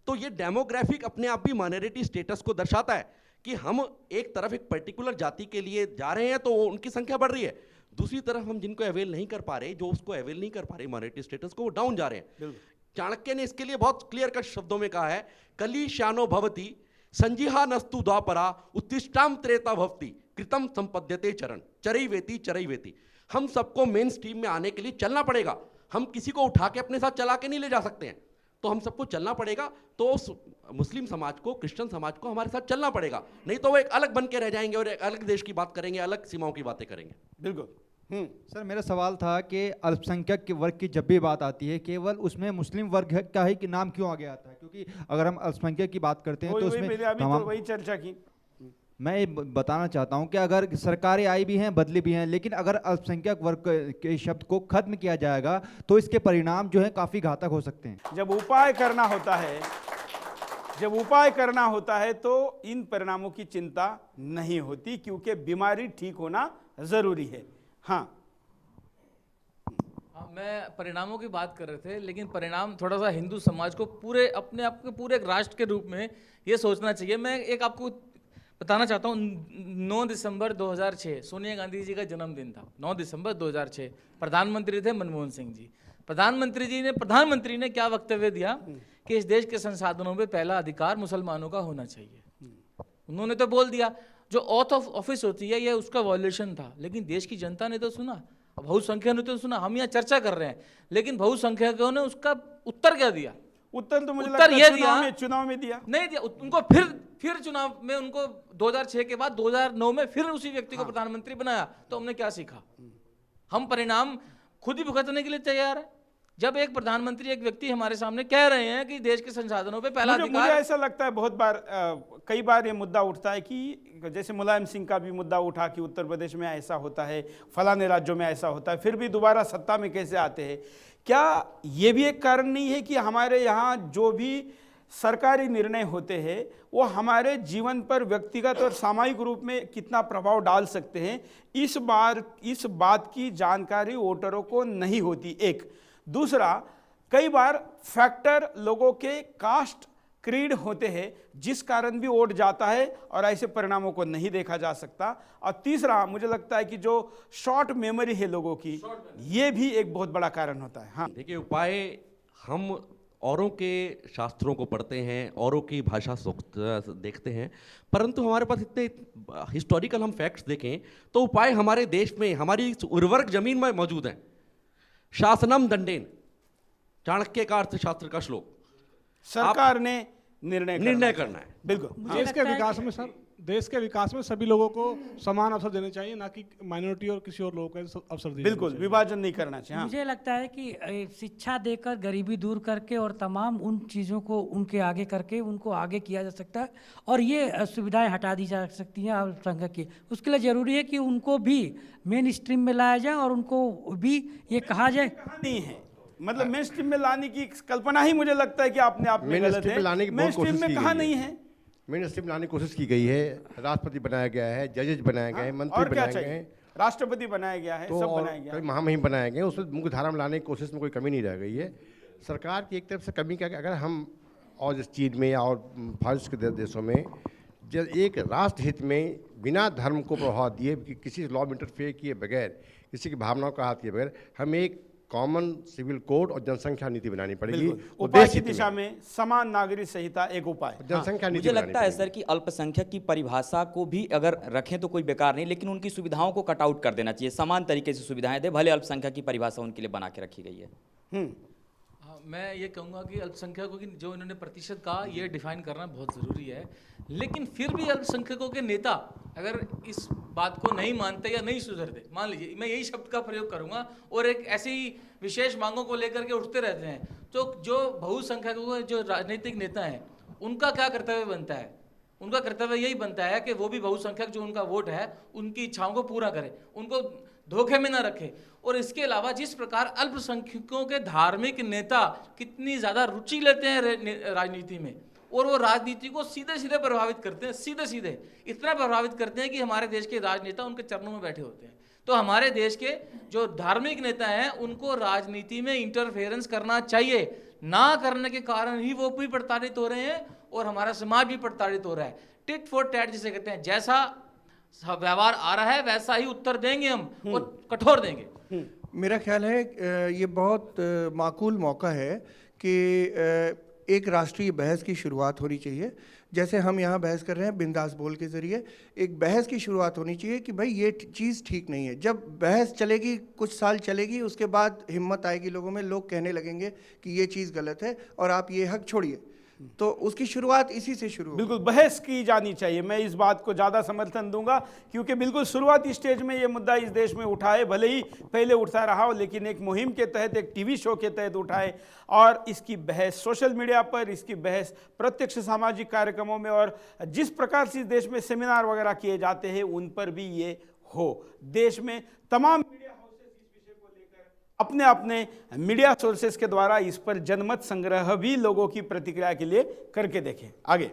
तो ये डेमोग्राफिक अपने आप भी माइनॉरिटी स्टेटस को दर्शाता है कि हम एक तरफ एक पर्टिकुलर जाति के लिए जा रहे हैं तो उनकी संख्या बढ़ रही है, दूसरी तरफ हम जिनको अवेल नहीं कर पा रहे, जो उसको अवेल नहीं कर पा रहे माइनॉरिटी स्टेटस को, वो डाउन जा रहे हैं। चाणक्य ने इसके लिए बहुत क्लियर कट शब्दों में कहा है, कली शानो भवती संजिहा नस्तु द्वापरा उत्तिष्ठाम त्रेता भवती कृतम संपद्यते चरण चरैवेति चरैवेति। हम सबको मेन स्ट्रीम में आने के लिए चलना पड़ेगा। हम किसी को उठा के अपने साथ चला के नहीं ले जा सकते हैं, तो हम सबको चलना पड़ेगा। तो मुस्लिम समाज को, क्रिश्चियन समाज को हमारे साथ चलना पड़ेगा, नहीं तो वो एक अलग बन के रह जाएंगे और एक अलग देश की बात करेंगे, अलग सीमाओं की बातें करेंगे। बिल्कुल। सर मेरा सवाल था कि अल्पसंख्यक के वर्ग की जब भी बात आती है केवल उसमें मुस्लिम वर्ग का ही कि नाम क्यों आगे आता है, क्योंकि अगर हम अल्पसंख्यक की बात करते हैं तो उसमें वही चर्चा की। मैं ये बताना चाहता हूं कि अगर सरकारें आई भी हैं, बदली भी हैं, लेकिन अगर अल्पसंख्यक वर्ग के शब्द को खत्म किया जाएगा तो इसके परिणाम जो है काफ़ी घातक हो सकते हैं। जब उपाय करना होता है तो इन परिणामों की चिंता नहीं होती, क्योंकि बीमारी ठीक होना जरूरी है। हाँ, मैं परिणामों की बात कर रहे थे, लेकिन परिणाम थोड़ा सा हिंदू समाज को पूरे अपने आप के पूरे एक राष्ट्र के रूप में ये सोचना चाहिए। मैं एक आपको बताना चाहता हूँ, 9 दिसंबर 2006 सोनिया गांधी जी का जन्मदिन था। 9 दिसंबर 2006 प्रधानमंत्री थे मनमोहन सिंह जी। प्रधानमंत्री ने क्या वक्तव्य दिया कि इस देश के संसाधनों में पहला अधिकार मुसलमानों का होना चाहिए। उन्होंने तो बोल दिया, जो ऑथ ऑफ ऑफिस होती है ये उसका वॉल्यूशन था, लेकिन देश की जनता ने तो सुना। अब बहुसंख्यक ने तो सुना, हम यहाँ चर्चा कर रहे हैं, लेकिन बहुसंख्यकों ने उसका उत्तर क्या दिया? उत्तर तो मुझे उत्तर लगता ये है दिया, चुनाव में दिया नहीं दिया उनको। फिर चुनाव में उनको 2006 के बाद 2009 में फिर उसी व्यक्ति को प्रधानमंत्री बनाया। तो हमने क्या सीखा? हम परिणाम खुद ही भुगतने के लिए तैयार है। जब एक प्रधानमंत्री, एक व्यक्ति हमारे सामने कह रहे हैं कि देश के संसाधनों पे पहला मुझे अधिकार, ऐसा लगता है बहुत बार कई बार ये मुद्दा उठता है कि जैसे मुलायम सिंह का भी मुद्दा उठा कि उत्तर प्रदेश में ऐसा होता है, फलाने राज्यों में ऐसा होता है, फिर भी दोबारा सत्ता में कैसे आते हैं। क्या ये भी एक कारण नहीं है कि हमारे यहाँ जो भी सरकारी निर्णय होते हैं वो हमारे जीवन पर व्यक्तिगत और सामूहिक रूप में कितना प्रभाव डाल सकते हैं, इस बात की जानकारी वोटरों को नहीं होती। एक दूसरा, कई बार फैक्टर लोगों के कास्ट क्रीड होते हैं जिस कारण भी वोट जाता है और ऐसे परिणामों को नहीं देखा जा सकता। और तीसरा, मुझे लगता है कि जो शॉर्ट मेमोरी है लोगों की, ये भी एक बहुत बड़ा कारण होता है। हाँ देखिए, उपाय हम औरों के शास्त्रों को पढ़ते हैं, औरों की भाषा देखते हैं, परंतु हमारे पास इतने हिस्टोरिकल हम फैक्ट्स देखें तो उपाय हमारे देश में, हमारी उर्वरक जमीन में मौजूद हैं। शासनम दंडेन, चाणक्य का अर्थशास्त्र का श्लोक, सरकार ने निर्णय करना है। बिल्कुल। देश के विकास में सर, देश के विकास में सभी लोगों को समान अवसर देने चाहिए, ना कि माइनॉरिटी और किसी और लोगों को अवसर देने। बिल्कुल, विभाजन नहीं करना चाहिए। हाँ। मुझे लगता है कि शिक्षा देकर, गरीबी दूर करके और तमाम उन चीज़ों को उनके आगे करके उनको आगे किया जा सकता है, और ये सुविधाएं हटा दी जा सकती हैं अल्पसंख्यक की। उसके लिए ज़रूरी है कि उनको भी मेन स्ट्रीम में लाया जाए और उनको भी ये कहा जाए। नहीं है, मतलब मेन स्ट्रीम में लाने की कल्पना ही मुझे लगता है कि अपने आप में गलत है। मेन स्ट्रीम में कहाँ नहीं है, मेन स्ट्रीम लाने की कोशिश की गई है। राष्ट्रपति बनाया गया है, जजेज बनाए गए हैं, मंत्री बनाए गए हैं, राष्ट्रपति बनाया गया है, सब बनाया गया है, महामहिम बनाए गए हैं। उसमें मुख्य धारा में लाने की कोशिश में कोई कमी नहीं रह गई है। सरकार की एक तरफ से कमी क्या है, अगर हम और इस चीज़ में या और फारस के देशों में जब एक राष्ट्र हित में बिना धर्म को प्रभाव दिए, कि किसी लॉ में इंटरफेयर किए बगैर, किसी की भावनाओं का हाथ किए बगैर, हमें एक कॉमन सिविल कोड और जनसंख्या नीति बनानी पड़ेगी। उपाय की दिशा में समान नागरिक संहिता एक उपाय। जनसंख्या नीति मुझे लगता है सर कि अल्पसंख्यक की परिभाषा को भी अगर रखें तो कोई बेकार नहीं, लेकिन उनकी सुविधाओं को कट आउट कर देना चाहिए। समान तरीके से सुविधाएं दे, भले अल्पसंख्यक की परिभाषा उनके लिए बना के रखी गई है। हाँ, मैं ये कहूँगा कि अल्पसंख्यकों की जो इन्होंने प्रतिशत कहा, ये डिफाइन करना बहुत ज़रूरी है। लेकिन फिर भी अल्पसंख्यकों के नेता अगर इस बात को नहीं मानते या नहीं सुधरते, मान लीजिए मैं यही शब्द का प्रयोग करूँगा, और एक ऐसी विशेष मांगों को लेकर के उठते रहते हैं, तो जो बहुसंख्यकों के जो राजनीतिक नेता हैं उनका क्या कर्तव्य बनता है? उनका कर्तव्य यही बनता है कि वो भी बहुसंख्यक जो उनका वोट है उनकी इच्छाओं को पूरा करे, उनको धोखे में ना रखे। और इसके अलावा जिस प्रकार अल्पसंख्यकों के धार्मिक नेता कितनी ज़्यादा रुचि लेते हैं राजनीति में, और वो राजनीति को सीधे सीधे प्रभावित करते हैं, सीधे सीधे इतना प्रभावित करते हैं कि हमारे देश के राजनेता उनके चरणों में बैठे होते हैं। तो हमारे देश के जो धार्मिक नेता हैं उनको राजनीति में इंटरफेरेंस करना चाहिए, ना करने के कारण ही वो भी प्रताड़ित हो रहे हैं और हमारा समाज भी प्रताड़ित हो रहा है। टिट फॉर टैट जिसे कहते हैं, जैसा व्यवहार आ रहा है वैसा ही उत्तर देंगे हम, और कठोर देंगे। मेरा ख्याल है ये बहुत माकूल मौका है कि एक राष्ट्रीय बहस की शुरुआत होनी चाहिए। जैसे हम यहाँ बहस कर रहे हैं बिंदास बोल के ज़रिए, एक बहस की शुरुआत होनी चाहिए कि भाई ये चीज़ ठीक नहीं है। जब बहस चलेगी, कुछ साल चलेगी, उसके बाद हिम्मत आएगी लोगों में, लोग कहने लगेंगे कि ये चीज़ गलत है और आप ये हक छोड़िए। तो उसकी शुरुआत इसी से शुरू। बिल्कुल बहस की जानी चाहिए, मैं इस बात को ज़्यादा समर्थन दूंगा, क्योंकि बिल्कुल शुरुआती स्टेज में ये मुद्दा इस देश में उठाए, भले ही पहले उठता रहा हो, लेकिन एक मुहिम के तहत, एक टीवी शो के तहत उठाए, और इसकी बहस सोशल मीडिया पर, इसकी बहस प्रत्यक्ष सामाजिक कार्यक्रमों में, और जिस प्रकार से इस देश में सेमिनार वगैरह किए जाते हैं उन पर भी ये हो। देश में तमाम अपने अपने मीडिया सोर्सेस के द्वारा इस पर जनमत संग्रह भी लोगों की प्रतिक्रिया के लिए करके देखें। आगे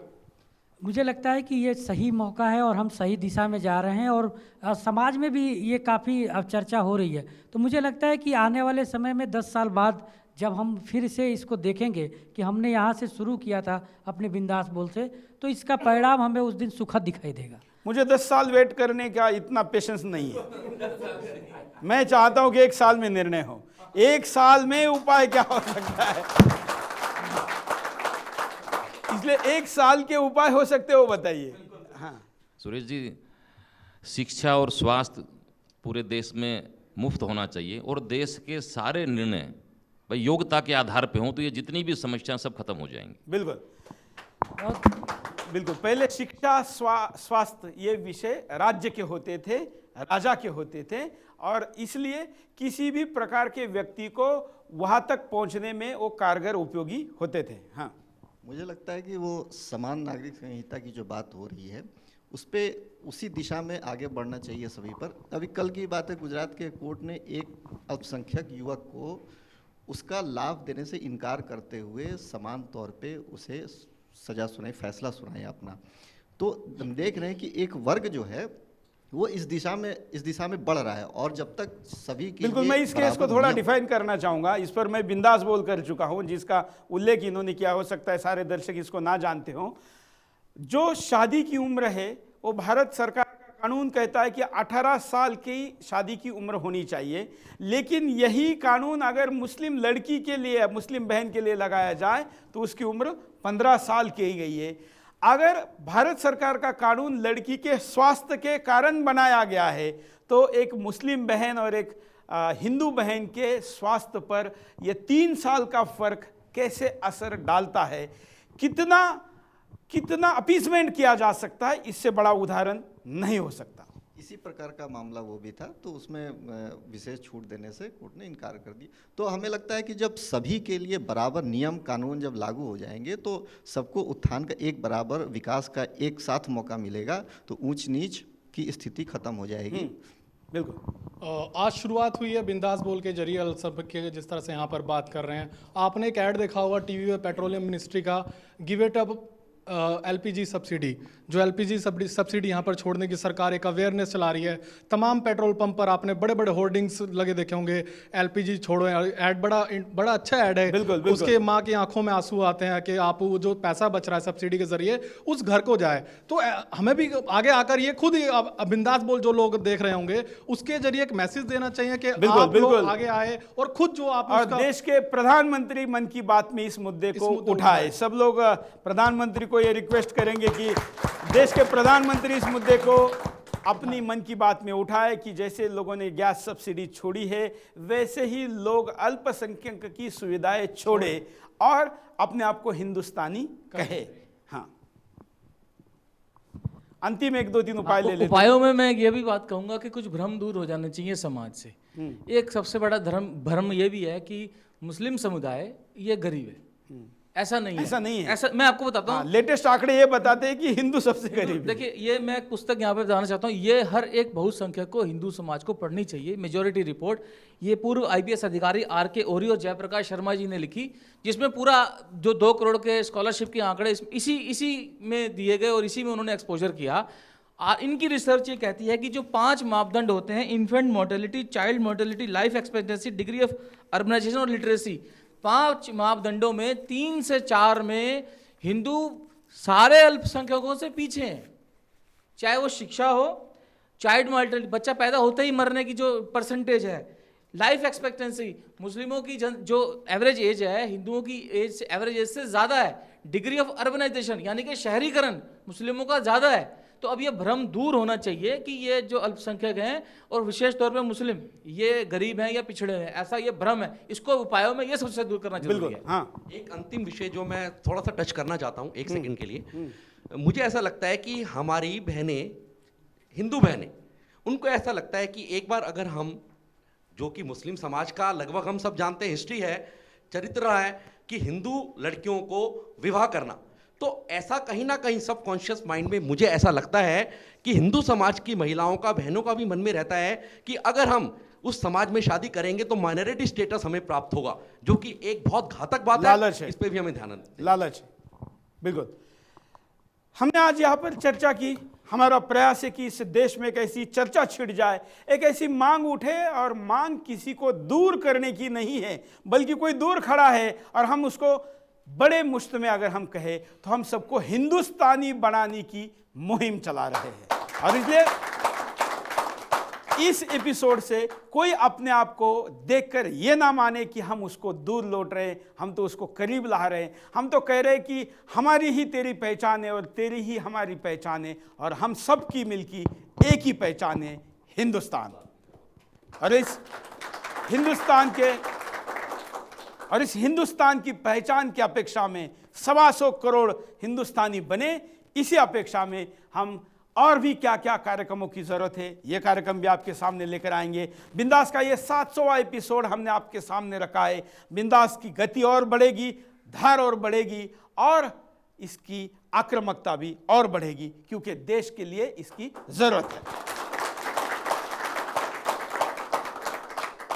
मुझे लगता है कि ये सही मौका है और हम सही दिशा में जा रहे हैं, और समाज में भी ये काफ़ी अब चर्चा हो रही है। तो मुझे लगता है कि आने वाले समय में 10 साल बाद जब हम फिर से इसको देखेंगे कि हमने यहाँ से शुरू किया था अपने बिंदास बोल से, तो इसका परिणाम हमें उस दिन सुखद दिखाई देगा। मुझे 10 साल वेट करने का इतना पेशेंस नहीं है। मैं चाहता हूं कि 1 साल में निर्णय हो। 1 साल में उपाय क्या हो सकता है, इसलिए 1 साल के उपाय हो सकते हो, बताइए। हाँ सुरेश जी, शिक्षा और स्वास्थ्य पूरे देश में मुफ्त होना चाहिए और देश के सारे निर्णय भाई योग्यता के आधार पे हों, तो ये जितनी भी समस्याएं सब खत्म हो जाएंगी। बिल्कुल बिल्कुल। पहले शिक्षा, स्वास्थ्य ये विषय राज्य के होते थे, राजा के होते थे, और इसलिए किसी भी प्रकार के व्यक्ति को वहां तक पहुंचने में वो कारगर उपयोगी होते थे। हाँ, मुझे लगता है कि वो समान नागरिक संहिता की जो बात हो रही है उस पे उसी दिशा में आगे बढ़ना चाहिए सभी पर। अभी कल की बात है, गुजरात के कोर्ट ने एक अल्पसंख्यक युवक को उसका लाभ देने से इनकार करते हुए समान तौर पे उसे सजा सुनाई, फैसला सुनाया अपना। तो हम देख रहे हैं कि एक वर्ग जो है वो इस दिशा में बढ़ रहा है, और जब तक सभी के बिल्कुल, मैं इस केस को थोड़ा डिफाइन करना चाहूँगा। इस पर मैं बिंदास बोल कर चुका हूँ, जिसका उल्लेख इन्होंने किया, हो सकता है सारे दर्शक इसको ना जानते हों। जो शादी की उम्र है वो भारत सरकार का कानून कहता है कि 18 साल की शादी की उम्र होनी चाहिए, लेकिन यही कानून अगर मुस्लिम लड़की के लिए, मुस्लिम बहन के लिए लगाया जाए तो उसकी उम्र 15 साल की गई है। अगर भारत सरकार का कानून लड़की के स्वास्थ्य के कारण बनाया गया है तो एक मुस्लिम बहन और एक हिंदू बहन के स्वास्थ्य पर यह 3 साल का फर्क कैसे असर डालता है, कितना अपीसमेंट किया जा सकता है, इससे बड़ा उदाहरण नहीं हो सकता। इसी प्रकार का मामला वो भी था, तो उसमें विशेष छूट देने से कोर्ट ने इनकार कर दिया। तो हमें लगता है कि जब सभी के लिए बराबर नियम कानून जब लागू हो जाएंगे तो सबको उत्थान का एक बराबर, विकास का एक साथ मौका मिलेगा, तो ऊंच नीच की स्थिति खत्म हो जाएगी। बिल्कुल। आज शुरुआत हुई है बिंदास बोल के जरिए सब के, जिस तरह से यहाँ पर बात कर रहे हैं। आपने एक ऐड देखा होगा टीवी पे पेट्रोलियम मिनिस्ट्री का, give it up LPG subsidy, जो एलपीजी सब्सिडी यहाँ पर छोड़ने की सरकार एक अवेयरनेस चला रही है। तमाम पेट्रोल पंप पर आपने बड़े बड़े होर्डिंग्स लगे देखे होंगे, एलपीजी छोड़ो। ऐड बड़ा अच्छा ऐड है। बिल्कुल, बिल्कुल। उसके माँ की आंखों में आंसू आते हैं कि आप जो पैसा बच रहा है सब्सिडी के जरिए उस घर को जाए। तो हमें भी आगे आकर ये खुद ही बिंदास बोल जो लोग देख रहे होंगे उसके जरिए एक मैसेज देना चाहिए कि आप लोग आगे आए और खुद जो आप और देश के प्रधानमंत्री मन की बात में इस मुद्दे को उठाए। सब लोग प्रधानमंत्री को ये रिक्वेस्ट करेंगे कि देश के प्रधानमंत्री इस मुद्दे को अपनी मन की बात में उठाए कि जैसे लोगों ने गैस सब्सिडी छोड़ी है वैसे ही लोग अल्पसंख्यक की सुविधाएं छोड़े और अपने आप को हिंदुस्तानी कहे। हाँ, अंतिम 1-2-3 उपाय ले लेते। उपायों में मैं ये भी बात कहूंगा कि कुछ भ्रम दूर हो जाने चाहिए समाज से। एक सबसे बड़ा भ्रम ये भी है कि मुस्लिम समुदाय ये गरीब है। ऐसा नहीं है, ऐसा नहीं है। ऐसा मैं आपको बताता हूँ। लेटेस्ट आंकड़े ये बताते हैं कि हिंदू सबसे गरीब है। देखिए, ये मैं एक पुस्तक यहाँ पे बताना चाहता हूँ, ये हर एक बहुसंख्यक को, हिंदू समाज को पढ़नी चाहिए। मेजोरिटी रिपोर्ट, ये पूर्व IPS अधिकारी RK ओरी और जयप्रकाश शर्मा जी ने लिखी, जिसमें पूरा जो 2 करोड़ के स्कॉलरशिप के आंकड़े इसी में दिए गए और इसी में उन्होंने एक्सपोजर किया। इनकी रिसर्च ये कहती है कि जो 5 मापदंड होते हैं, infant mortality, child mortality, life expectancy, degree of urbanisation और लिटरेसी, 5 मापदंडों में 3 से 4 में हिंदू सारे अल्पसंख्यकों से पीछे हैं। चाहे वो शिक्षा हो, चाइल्ड मोर्टेलिटी, बच्चा पैदा होते ही मरने की जो परसेंटेज है, लाइफ एक्सपेक्टेंसी, मुस्लिमों की जो एवरेज एज है हिंदुओं की एज से, एवरेज एज से ज़्यादा है, डिग्री ऑफ अर्बनाइजेशन यानी कि शहरीकरण मुस्लिमों का ज़्यादा है। तो अब ये भ्रम दूर होना चाहिए कि ये जो अल्पसंख्यक हैं और विशेष तौर पे मुस्लिम ये गरीब हैं या पिछड़े हैं, ऐसा ये भ्रम है। इसको उपायों में ये सबसे दूर करना जरूरी है। हाँ, एक अंतिम विषय जो मैं थोड़ा सा टच करना चाहता हूँ 1 सेकंड के लिए। मुझे ऐसा लगता है कि हमारी बहनें, हिंदू बहनें, उनको ऐसा लगता है कि एक बार अगर हम, जो कि मुस्लिम समाज का लगभग हम सब जानते हैं, हिस्ट्री है, चरित्र रहा है कि हिंदू लड़कियों को विवाह करना, तो ऐसा कहीं ना कहीं सबकॉन्शियस माइंड में मुझे ऐसा लगता है कि हिंदू समाज की महिलाओं का, बहनों का भी मन में रहता है कि अगर हम उस समाज में शादी करेंगे तो माइनॉरिटी स्टेटस हमें प्राप्त होगा, जो कि एक बहुत घातक बात है। इस पे भी हमें ध्यान देना चाहिए। लालच है, बिल्कुल। हमने आज यहाँ पर चर्चा की, हमारा प्रयास है कि इस देश में एक ऐसी चर्चा छिड़ जाए, एक ऐसी मांग उठे, और मांग किसी को दूर करने की नहीं है, बल्कि कोई दूर खड़ा है और हम उसको बड़े मुश्त में अगर हम कहें तो हम सबको हिंदुस्तानी बनाने की मुहिम चला रहे हैं। और इसलिए इस एपिसोड से कोई अपने आप को देखकर ये ना माने कि हम उसको दूर लौट रहे हैं, हम तो उसको करीब ला रहे हैं। हम तो कह रहे हैं कि हमारी ही तेरी पहचान है और तेरी ही हमारी पहचान है, और हम सब की मिलकी एक ही पहचान है, हिंदुस्तान। और इस हिंदुस्तान की पहचान की अपेक्षा में 125 करोड़ हिंदुस्तानी बने, इसी अपेक्षा में हम और भी क्या क्या कार्यक्रमों की जरूरत है, ये कार्यक्रम भी आपके सामने लेकर आएंगे। बिंदास का ये 700वां एपिसोड हमने आपके सामने रखा है। बिंदास की गति और बढ़ेगी, धार और बढ़ेगी और इसकी आक्रामकता भी और बढ़ेगी, क्योंकि देश के लिए इसकी जरूरत है।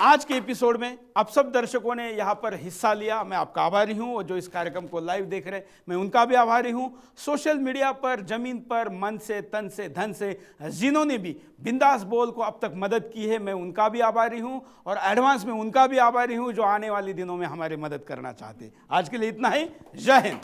आज के एपिसोड में आप सब दर्शकों ने यहाँ पर हिस्सा लिया, मैं आपका आभारी हूँ। और जो इस कार्यक्रम को लाइव देख रहे हैं, मैं उनका भी आभारी हूँ। सोशल मीडिया पर, जमीन पर, मन से, तन से, धन से जिन्होंने भी बिंदास बोल को अब तक मदद की है, मैं उनका भी आभारी हूँ। और एडवांस में उनका भी आभारी हूँ जो आने वाले दिनों में हमारी मदद करना चाहते हैं। आज के लिए इतना ही। जय हिंद।